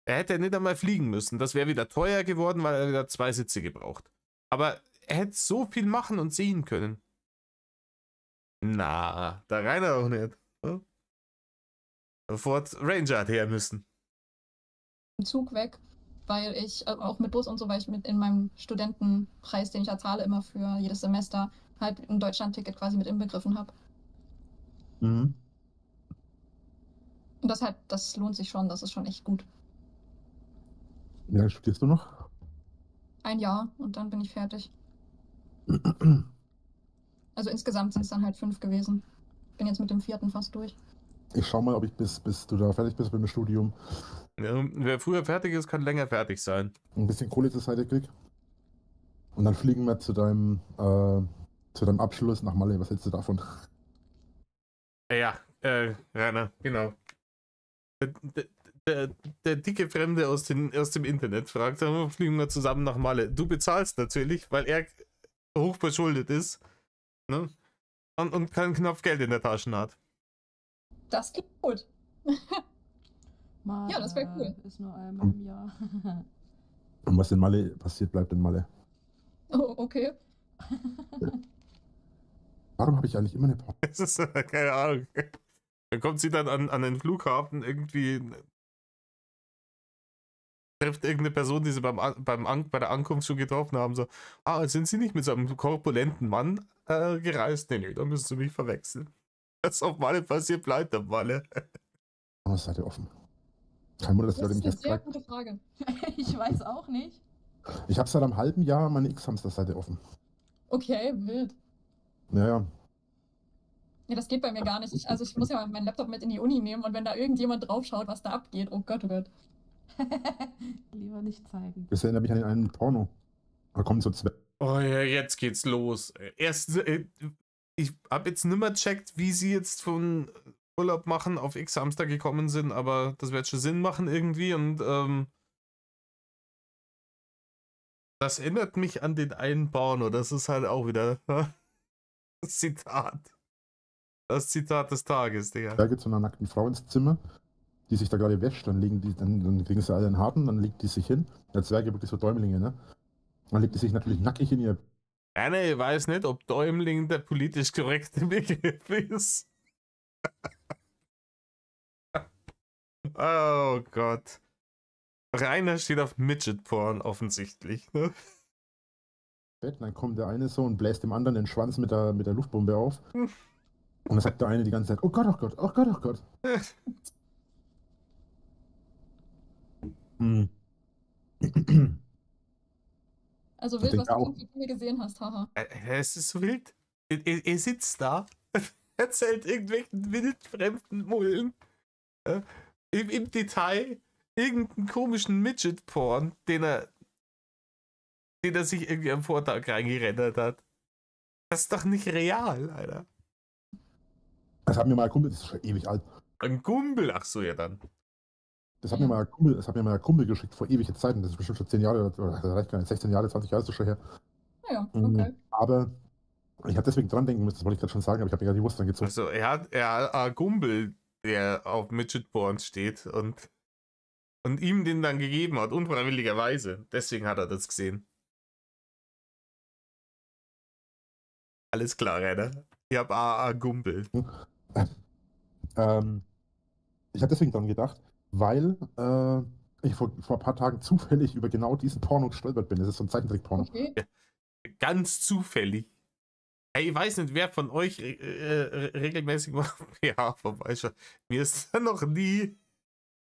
Er hätte nicht einmal fliegen müssen. Das wäre wieder teuer geworden, weil er wieder 2 Sitze gebraucht. Aber er hätte so viel machen und sehen können. Na, da rein er auch nicht. Sofort Ranger hat her müssen. Zug weg, weil ich auch mit Bus und so, weil ich mit in meinem Studentenpreis, den ich ja zahle, immer für jedes Semester, halt ein Deutschland-Ticket quasi mit inbegriffen habe. Mhm. Und das lohnt sich schon, das ist schon echt gut. Wie lange studierst du noch? 1 Jahr und dann bin ich fertig. Also insgesamt sind es dann halt 5 gewesen. Bin jetzt mit dem 4. fast durch. Ich schau mal, ob ich bis du da fertig bist mit dem Studium. Ja, wer früher fertig ist, kann länger fertig sein. Ein bisschen Kohle zur Seite krieg. Und dann fliegen wir zu deinem Abschluss nach Malle. Was hältst du davon? Ja, Rainer, genau. Der dicke Fremde aus dem Internet fragt, fliegen wir zusammen nach Malle. Du bezahlst natürlich, weil er hochverschuldet ist, ne? Und keinen Knopf Geld in der Tasche hat. Das klingt gut. Malle ja, das wäre cool. Ist nur einmal im Jahr. Und was in Malle passiert, bleibt in Malle. Oh, okay. Warum habe ich eigentlich immer eine Pause? Das ist keine Ahnung. Dann kommt sie dann an den Flughafen, irgendwie trifft irgendeine Person, die sie bei der Ankunft schon getroffen haben, so, sind sie nicht mit so einem korpulenten Mann gereist? Nee, da müssen sie mich verwechseln. Was auf Malle passiert, bleibt auf Malle. Was seid ihr offen? Kein Wunder, dass die Leute mich Das ist eine erst sehr gute Frage. Ich weiß auch nicht. Ich habe seit einem halben Jahr meine X-Hamster-Seite offen. Okay, wild. Naja. Ja, das geht bei mir gar nicht. Ich muss ja meinen Laptop mit in die Uni nehmen und wenn da irgendjemand draufschaut, was da abgeht, oh Gott, oh Gott. Lieber nicht zeigen. Das erinnert mich an den einen Porno. Da kommen so 2. Oh ja, jetzt geht's los. Erst, ich habe jetzt nimmer gecheckt, wie sie jetzt von Urlaub machen auf X-Hamster gekommen sind, aber das wird schon Sinn machen irgendwie und das erinnert mich an den einen Porno. Das ist halt auch wieder das Zitat. Das Zitat des Tages, Digga. Da geht so einer nackten Frau ins Zimmer, die sich da gerade wäscht, dann kriegen sie alle einen Harten, dann legt die sich hin. Der Zwerge wirklich so Däumlinge, ne? Dann legt die sich natürlich nackig in ihr. Ich weiß nicht, ob Däumling der politisch korrekte Begriff ist. Oh Gott. Rainer steht auf Midget-Porn offensichtlich, ne? Dann kommt der eine so und bläst dem anderen den Schwanz mit der Luftbombe auf. Und dann sagt der eine die ganze Zeit, oh Gott, oh Gott, oh Gott, oh Gott. Also wild, was du von mir gesehen hast, haha. Es ist so wild. Er sitzt da, erzählt irgendwelchen wildfremden Mullen im Detail irgendeinen komischen Midget-Porn, den er den er sich irgendwie am Vortag reingerendert hat. Das ist doch nicht real, Alter. Das hat mir mal ein Kumpel, das ist schon ewig alt. Ein Kumpel, ach so, ja dann. Das hat mir mal ein Kumpel geschickt vor ewigen Zeiten. Das ist bestimmt schon 10 Jahre, oder 16 Jahre, 20 Jahre ist das schon her. Ja, okay. Aber ich habe deswegen dran denken müssen, das wollte ich gerade schon sagen, aber ich habe mir gerade die Wurst angezogen. Also er hat einen Kumpel, der auf Midget Porn steht und ihm den dann gegeben hat, unfreiwilligerweise. Deswegen hat er das gesehen. Alles klar, Rainer. Ich habe einen Kumpel. Ich habe deswegen dran gedacht, weil ich vor ein paar Tagen zufällig über genau diesen Porno gestolpert bin. Das ist so ein Zeichentrick-Porno. Okay. Ja, ganz zufällig. Hey, ich weiß nicht, wer von euch regelmäßig mal PH vorbeischaut. Mir ist da noch nie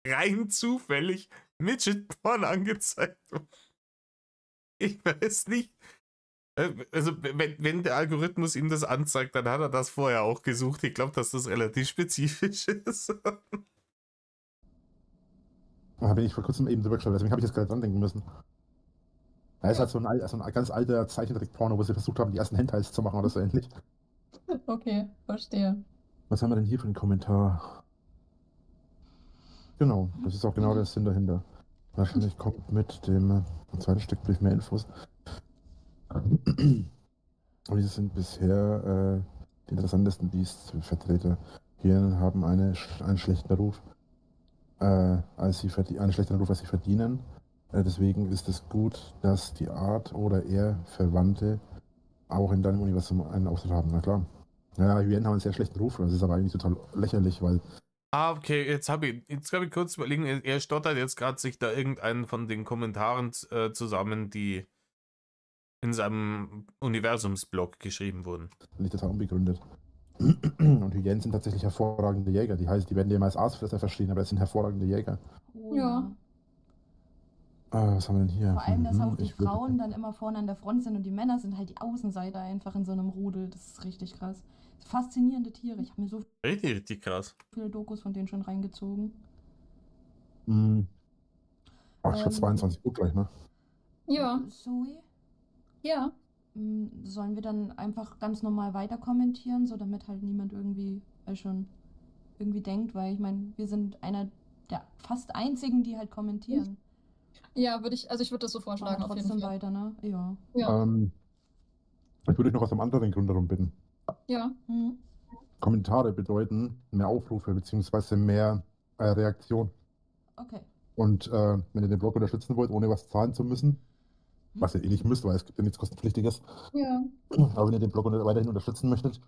rein zufällig Midget-Porn angezeigt. Ich weiß nicht. Also, wenn der Algorithmus ihm das anzeigt, dann hat er das vorher auch gesucht. Ich glaube, dass das relativ spezifisch ist. Da bin ich vor kurzem eben drüber geschaut, deswegen habe ich jetzt gerade dran denken müssen. Da ist halt so ein ganz alter Zeichentrick-Porno, wo sie versucht haben, die ersten Hentais zu machen oder so ähnlich. Okay, verstehe. Was haben wir denn hier für einen Kommentar? Genau, das ist auch genau der Sinn dahinter. Wahrscheinlich kommt mit dem zweiten Steckbrief mehr Infos. Und diese sind bisher die interessantesten Beast-Vertreter. Hyänen haben einen schlechten Ruf, als sie verdienen. Deswegen ist es gut, dass die Art oder er Verwandte auch in deinem Universum einen Auftritt haben. Na klar. Ja, Hyänen haben einen sehr schlechten Ruf, das ist aber eigentlich total lächerlich, weil... Ah, okay, jetzt hab ich kurz überlegen, er stottert jetzt gerade sich da irgendeinen von den Kommentaren zusammen, die in seinem Universumsblog geschrieben wurden. Nicht total unbegründet. Und Hyänen sind tatsächlich hervorragende Jäger. Die heißt, die werden dir immer als Aasfresser verstehen, aber es sind hervorragende Jäger. Oh, Ja. Was haben wir denn hier? Vor allem, dass auch die Frauen dann immer vorne an der Front sind und die Männer sind halt die Außenseiter einfach in so einem Rudel. Das ist richtig krass. Faszinierende Tiere. Ich habe mir so Richtig krass. viele Dokus von denen schon reingezogen. Ach, schon 22 Uhr gleich, ne? Ja. Zoe? Ja. Sollen wir dann einfach ganz normal weiter kommentieren, so damit halt niemand irgendwie schon irgendwie denkt, weil ich meine, wir sind einer der fast einzigen, die halt kommentieren. Ja, ich würde das so vorschlagen. Aber trotzdem weiter, ne? Ja. Ja. Ich würde euch noch aus einem anderen Grund darum bitten. Ja. Kommentare bedeuten mehr Aufrufe bzw. mehr Reaktion. Okay. Und wenn ihr den Blog unterstützen wollt, ohne was zahlen zu müssen, was ihr eh nicht müsst, weil es gibt ja nichts kostenpflichtiges. Ja. Aber wenn ihr den Blog weiterhin unterstützen möchtet,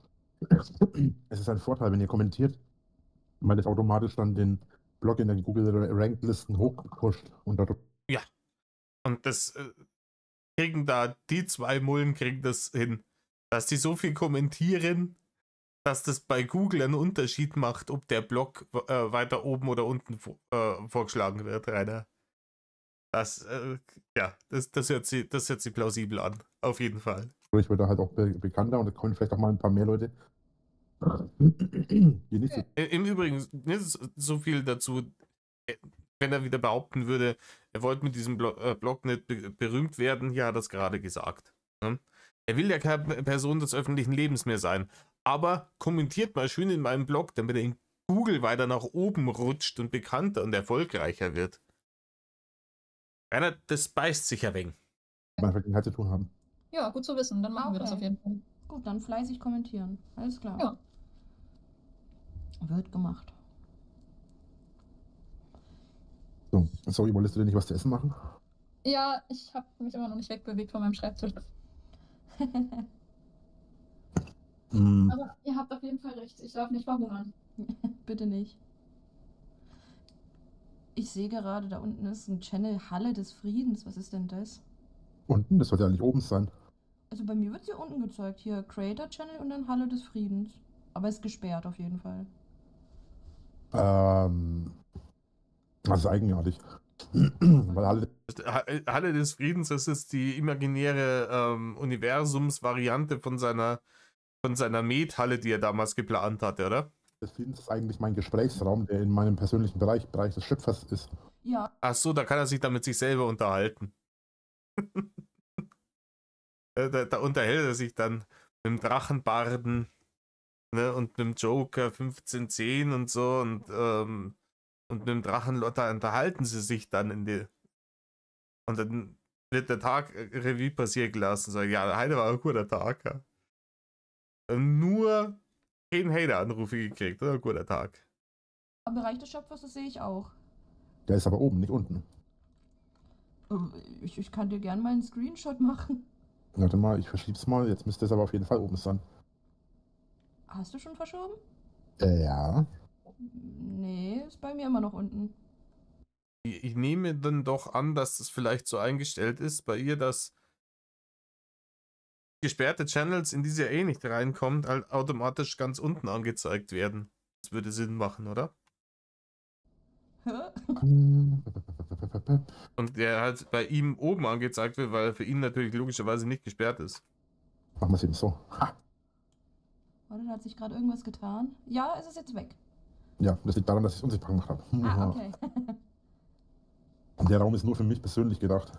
es ist ein Vorteil, wenn ihr kommentiert, weil es automatisch dann den Blog in den Google Ranked Listen hochpusht. Ja. Und das kriegen da, die zwei Mullen kriegen das hin, dass die so viel kommentieren, dass das bei Google einen Unterschied macht, ob der Blog weiter oben oder unten vorgeschlagen wird, Rainer. Das hört sich plausibel an, auf jeden Fall. Ich werde halt auch bekannter und da kommen vielleicht auch mal ein paar mehr Leute. Die nicht so Im Übrigen, so viel dazu, wenn er wieder behaupten würde, er wollte mit diesem Blog nicht berühmt werden, ja, hat er es gerade gesagt. Ne? Er will ja keine Person des öffentlichen Lebens mehr sein. Aber kommentiert mal schön in meinem Blog, damit er in Google weiter nach oben rutscht und bekannter und erfolgreicher wird. Rainer, das beißt sich ja wenig. mit Vergangenheit zu tun haben. Ja, gut zu wissen. Dann machen wir das auf jeden Fall. Gut, dann fleißig kommentieren. Alles klar. Ja. Wird gemacht. So, sorry, wolltest du denn nicht was zu essen machen? Ja, ich habe mich immer noch nicht wegbewegt von meinem Schreibtisch. Aber ihr habt auf jeden Fall recht. Ich darf nicht verhungern. Bitte nicht. Ich sehe gerade, da unten ist ein Channel Halle des Friedens. Was ist denn das? Unten? Das sollte ja nicht oben sein. Also bei mir wird es hier unten gezeigt. Hier Creator Channel und dann Halle des Friedens. Aber ist gesperrt auf jeden Fall. Das ist eigenartig. Weil Halle des Friedens, das ist die imaginäre Universumsvariante von seiner Methalle, die er damals geplant hatte, oder? des Friedens ist eigentlich mein Gesprächsraum, der in meinem persönlichen Bereich des Schöpfers ist. Ja. Ach so, da kann er sich dann mit sich selber unterhalten. Da unterhält er sich dann mit dem Drachenbarden, ne, und mit dem Joker 1510 und so und mit dem Drachenlotter unterhalten sie sich dann und dann wird der Tag Revue passieren gelassen. So, ja, heute war ein guter Tag. Ja. Nur 10 Hater-Anrufe gekriegt, oder? Ein guter Tag. Am Bereich des Schöpfers, das sehe ich auch. Der ist aber oben, nicht unten. Ich kann dir gerne mal einen Screenshot machen. Warte mal, ich verschieb's mal. Jetzt müsste es aber auf jeden Fall oben sein. Hast du schon verschoben? Ja. Nee, ist bei mir immer noch unten. Ich nehme dann doch an, dass das vielleicht so eingestellt ist bei ihr, dass gesperrte Channels, in die sie ja eh nicht reinkommt, halt automatisch ganz unten angezeigt werden. Das würde Sinn machen, oder? Und der halt bei ihm oben angezeigt wird, weil er für ihn natürlich logischerweise nicht gesperrt ist. Machen wir es eben so. Ha. Warte, da hat sich gerade irgendwas getan. Ja, es ist jetzt weg. Ja, das liegt daran, dass ich es unsichtbar gemacht habe. Ah, okay. Und der Raum ist nur für mich persönlich gedacht.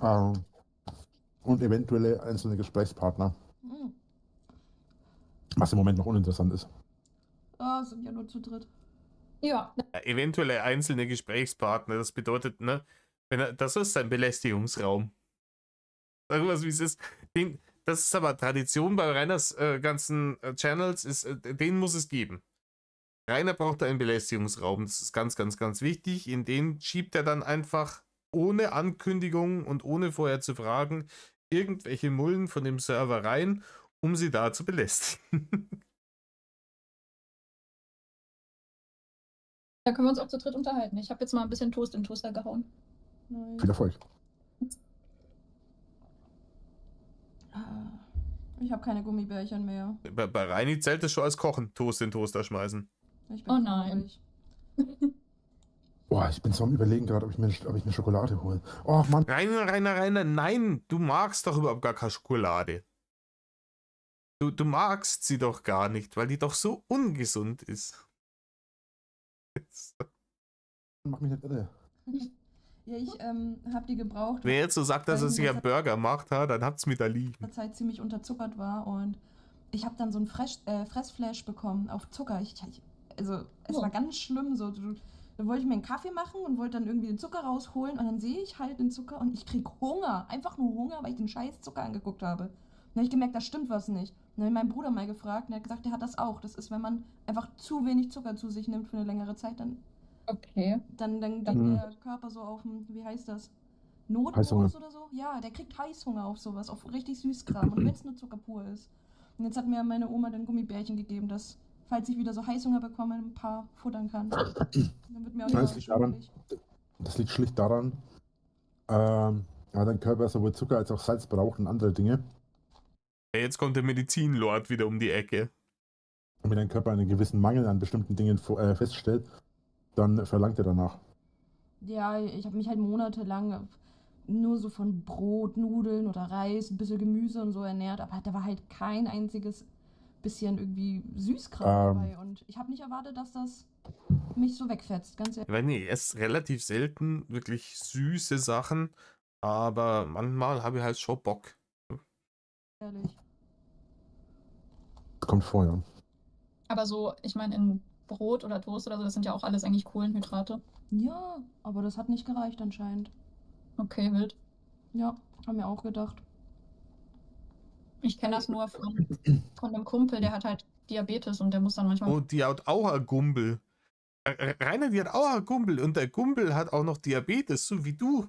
Ah. Und eventuelle einzelne Gesprächspartner. Hm. Was im Moment noch uninteressant ist. Ah, sind ja nur zu dritt. Ja. Eventuelle einzelne Gesprächspartner, das bedeutet, ne, das ist ein Belästigungsraum. Irgendwas wie es ist. Das ist aber Tradition bei Rainers ganzen Channels, den muss es geben. Rainer braucht einen Belästigungsraum, das ist ganz, ganz, ganz wichtig. In den schiebt er dann einfach ohne Ankündigung und ohne vorher zu fragen irgendwelche Mullen von dem Server rein, um sie da zu belästigen. Da können wir uns auch zu dritt unterhalten. Ich habe jetzt mal ein bisschen Toast in den Toaster gehauen. Viel Erfolg. Ich habe keine Gummibärchen mehr. Bei Reini zählt es schon als Kochen, Toast in den Toaster schmeißen. Oh nein. Boah, ich bin so am Überlegen gerade, ob ich mir Schokolade hole. Oh Mann. Rainer, nein, du magst doch überhaupt gar keine Schokolade. Du magst sie doch gar nicht, weil die doch so ungesund ist. Mach mich nicht irre. Ja, ich habe die gebraucht. Wer jetzt so sagt, dass er sich einen Burger macht, dann habt's mit da liegen. Der Zeit ziemlich unterzuckert war und ich habe dann so ein Fressflash bekommen auf Zucker. Es war ganz schlimm so. Da wollte ich mir einen Kaffee machen und wollte dann irgendwie den Zucker rausholen und dann sehe ich halt den Zucker und ich krieg Hunger. Einfach nur Hunger, weil ich den scheiß Zucker angeguckt habe. Dann habe ich gemerkt, da stimmt was nicht. Dann habe ich meinen Bruder mal gefragt und er hat gesagt, der hat das auch. Das ist, wenn man einfach zu wenig Zucker zu sich nimmt für eine längere Zeit, dann geht der Körper so auf den, wie heißt das? Notmodus oder so? Ja, der kriegt Heißhunger auf sowas, auf richtig Süßkram. Und wenn es nur Zucker pur ist. Und jetzt hat mir meine Oma dann Gummibärchen gegeben, dass, falls ich wieder so Heißhunger bekomme, ein paar futtern kann. Dann wird mir auch das liegt schlicht daran, dein Körper sowohl Zucker als auch Salz braucht und andere Dinge. Jetzt kommt der Medizinlord wieder um die Ecke. Und wenn dein Körper einen gewissen Mangel an bestimmten Dingen feststellt, dann verlangt er danach. Ja, ich habe mich halt monatelang nur so von Brot, Nudeln oder Reis, ein bisschen Gemüse und so ernährt, aber da war halt kein einziges bisschen irgendwie Süßkram dabei und ich habe nicht erwartet, dass das mich so wegfetzt, ganz ehrlich. Ich weiß nicht, ich esse relativ selten wirklich süße Sachen, aber manchmal habe ich halt schon Bock. Ehrlich. Das kommt vorher. Aber so, ich meine, in Brot oder Toast oder so, das sind ja auch alles eigentlich Kohlenhydrate. Ja, aber das hat nicht gereicht anscheinend. Okay, wild. Ja, haben wir auch gedacht. Ich kenne das nur von einem Kumpel, der hat halt Diabetes und der muss dann manchmal... Oh, die hat auch ein Gumbel. Rainer, die hat auch ein Gumbel und der Gumbel hat auch noch Diabetes, so wie du.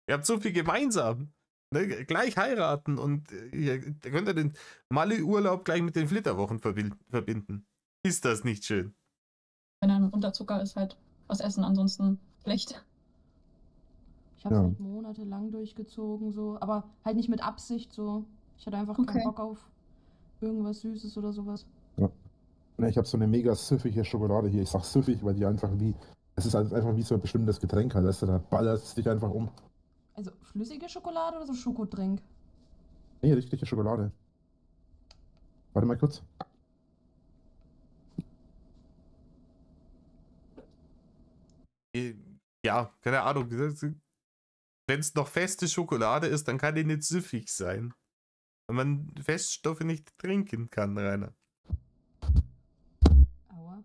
Ihr habt so viel gemeinsam. Ne? Gleich heiraten und da könnt ihr den Malle-Urlaub gleich mit den Flitterwochen verbinden. Ist das nicht schön? Wenn er unter Zucker ist, halt was essen, ansonsten schlecht. Ich habe es halt monatelang durchgezogen, so, aber halt nicht mit Absicht so. Ich hatte einfach keinen Bock auf irgendwas Süßes oder sowas. Ja. Ich habe so eine mega süffige Schokolade hier. Ich sag süffig, weil die einfach es ist einfach wie so ein bestimmtes Getränk halt, weißt du, da ballert es dich einfach um. Also flüssige Schokolade oder so Schokodrink? Nee, richtige Schokolade. Warte mal kurz. Ja, keine Ahnung. wenn es noch feste Schokolade ist, dann kann die nicht süffig sein. Wenn man Feststoffe nicht trinken kann, Rainer. Aua.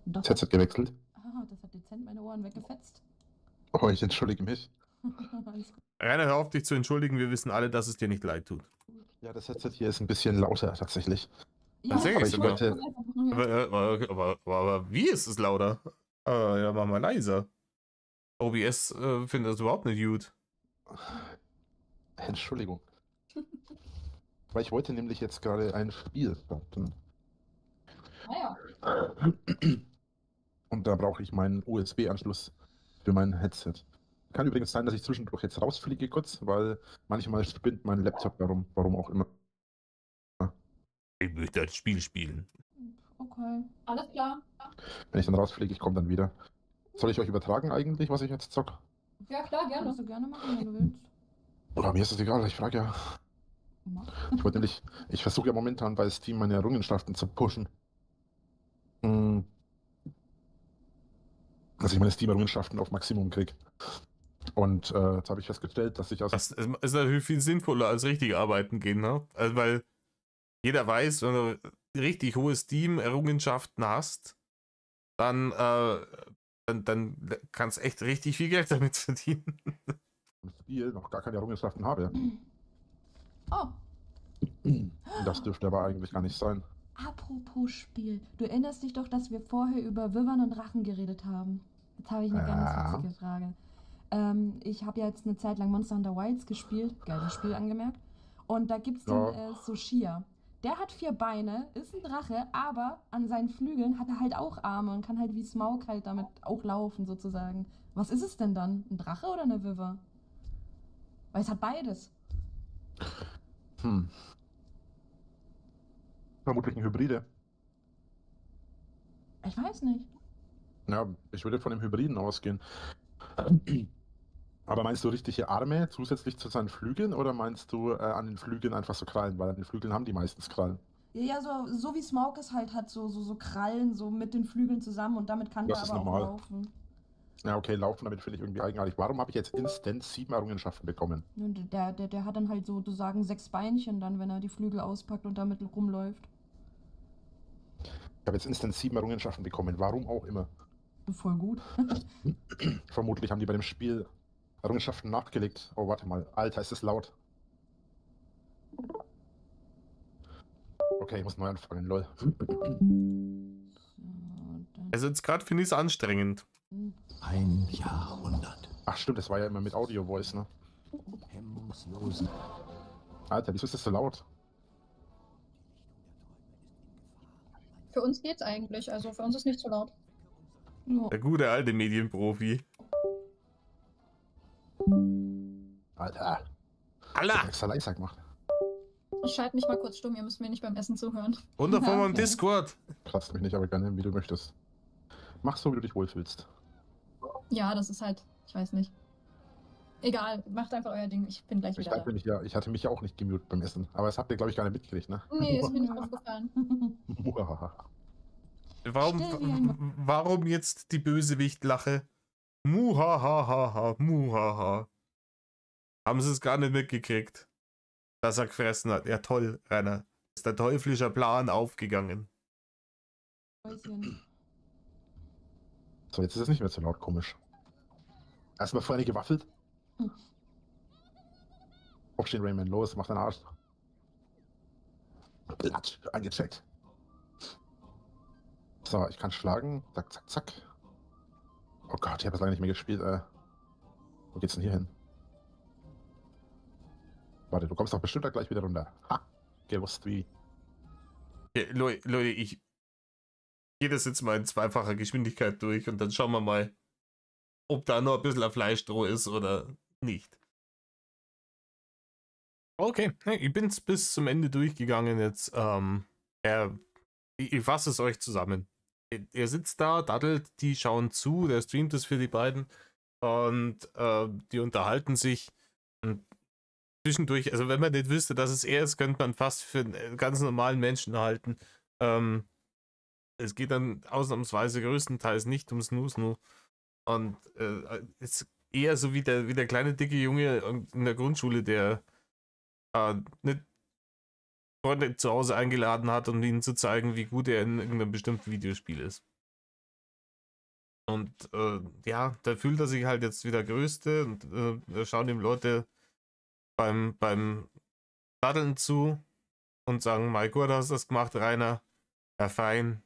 Das Headset gewechselt. Ah, das hat dezent meine Ohren weggefetzt. Oh, ich entschuldige mich. Rainer, hör auf dich zu entschuldigen, wir wissen alle, dass es dir nicht leid tut. Ja, das Headset hier ist ein bisschen lauter tatsächlich. Ja, Das aber ich wollte... aber wie ist es lauter? Ja, mach mal leiser. OBS findet das überhaupt nicht gut. Entschuldigung. Weil ich wollte nämlich jetzt gerade ein Spiel starten. Naja. Und da brauche ich meinen USB-Anschluss für mein Headset. Kann übrigens sein, dass ich zwischendurch jetzt rausfliege kurz, weil manchmal spinnt mein Laptop darum, warum auch immer. Ich möchte ein Spiel spielen. Okay. Alles klar. Wenn ich dann rausfliege, ich komme dann wieder. Soll ich euch übertragen eigentlich, was ich jetzt zocke? Ja klar, gerne. Kannst du gerne machen, wenn du willst. Oder mir ist es egal, ich frage ja. Ich wollte nämlich, ich versuche ja momentan bei Steam meine Errungenschaften zu pushen. Dass ich meine Steam-Errungenschaften auf Maximum kriege. Und jetzt habe ich festgestellt, dass ich aus... Das ist natürlich viel sinnvoller als richtig arbeiten gehen, ne? Also, weil jeder weiß, wenn du richtig hohe Steam-Errungenschaften hast, dann kannst du echt richtig viel Geld damit verdienen. Im Spiel noch gar keine Errungenschaften habe. Oh. Das dürfte aber eigentlich gar nicht sein. Apropos Spiel. Du erinnerst dich doch, dass wir vorher über Wyvern und Drachen geredet haben. Jetzt habe ich eine ganz witzige Frage. Ich habe ja jetzt eine Zeit lang Monster Hunter Wilds gespielt. Geiles Spiel angemerkt. Und da gibt es den Soshia. Der hat 4 Beine, ist ein Drache, aber an seinen Flügeln hat er halt auch Arme und kann halt wie Smaug halt damit auch laufen sozusagen. Was ist es denn dann? Ein Drache oder eine Wyver? Weil es hat beides. Vermutlich ein Hybride. Ich weiß nicht. Ja, ich würde von dem Hybriden ausgehen. Aber meinst du richtige Arme zusätzlich zu seinen Flügeln oder meinst du an den Flügeln einfach so Krallen? Weil an den Flügeln haben die meistens Krallen. Ja, so wie Smaug es halt hat, so Krallen, so mit den Flügeln zusammen und damit kann Das er ist aber normal. auch laufen. Ja, okay, laufen damit finde ich irgendwie eigenartig. Warum habe ich jetzt instant 7 Errungenschaften bekommen? Und der hat dann halt sozusagen 6 Beinchen dann, wenn er die Flügel auspackt und damit rumläuft. Ich habe jetzt instant 7 Errungenschaften bekommen, warum auch immer. Voll gut. Vermutlich haben die bei dem Spiel Errungenschaften nachgelegt. Oh, warte mal. Alter, ist das laut. Okay, ich muss neu anfangen, lol. Also jetzt gerade finde ich es anstrengend. Ein Jahrhundert. Ach stimmt, das war ja immer mit Audio-Voice, ne? Hemmungslosen. Alter, wieso ist das so laut? Für uns geht's eigentlich, also für uns ist nicht so laut. Ja. Der gute alte Medienprofi. Alter. Allah! Ich hab extra leiser gemacht. Ich schalte mich mal kurz stumm, ihr müsst mir nicht beim Essen zuhören. Runter von meinem Okay. Discord. Kratzt mich nicht, aber gerne, wie du möchtest. Mach so, wie du dich wohlfühlst. Ja, das ist halt, ich weiß nicht. Egal, macht einfach euer Ding, ich bin gleich Ich wieder da. hatte mich ja auch nicht gemutet beim Essen. Aber das habt ihr, glaube ich, gar nicht mitgekriegt, ne? Nee, ist mir nicht aufgefallen. Warum jetzt die Bösewicht-Lache? Muhahaha, muhaha. Haben sie es gar nicht mitgekriegt, dass er gefressen hat? Ja toll, Rainer. Ist der teuflische Plan aufgegangen. So, jetzt ist es nicht mehr so laut, komisch. Erstmal vorne gewaffelt. Aufstehen, Rayman, los, mach deinen Arsch. Platsch, eingecheckt. So, ich kann schlagen. Zack, zack, zack. Oh Gott, ich habe das lange nicht mehr gespielt. Wo geht's denn hier hin? Warte, du kommst doch bestimmt da gleich wieder runter. Ha! Gewusst wie. Ja, Leute, ich gehe das jetzt mal in zweifacher Geschwindigkeit durch und dann schauen wir mal, ob da noch ein bisschen ein Fleischstroh ist oder nicht. Okay, ich bin bis zum Ende durchgegangen jetzt. Ich fasse es euch zusammen. Er sitzt da, daddelt, die schauen zu, der streamt es für die beiden und die unterhalten sich. Und zwischendurch, also wenn man nicht wüsste, dass es er ist, könnte man fast für einen ganz normalen Menschen halten. Es geht dann ausnahmsweise größtenteils nicht um Snoo. Und ist eher so wie der kleine dicke Junge in der Grundschule, der nicht Freunde zu Hause eingeladen hat, um ihnen zu zeigen, wie gut er in irgendeinem bestimmten Videospiel ist. Und ja, da fühlt er sich halt jetzt wieder Größte und da schauen ihm Leute beim Daddeln zu und sagen, mein Gott, hast du das gemacht, Rainer? Ja, fein.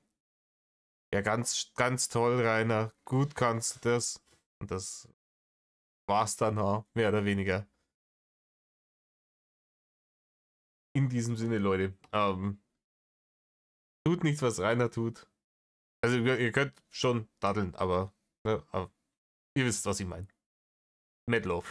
Ja, ganz, ganz toll, Rainer. Gut kannst du das. Und das war's dann auch, mehr oder weniger. In diesem Sinne, Leute. Tut nichts, was Rainer tut. Also ihr könnt schon daddeln, aber, ne, aber ihr wisst, was ich meine. Mad Love.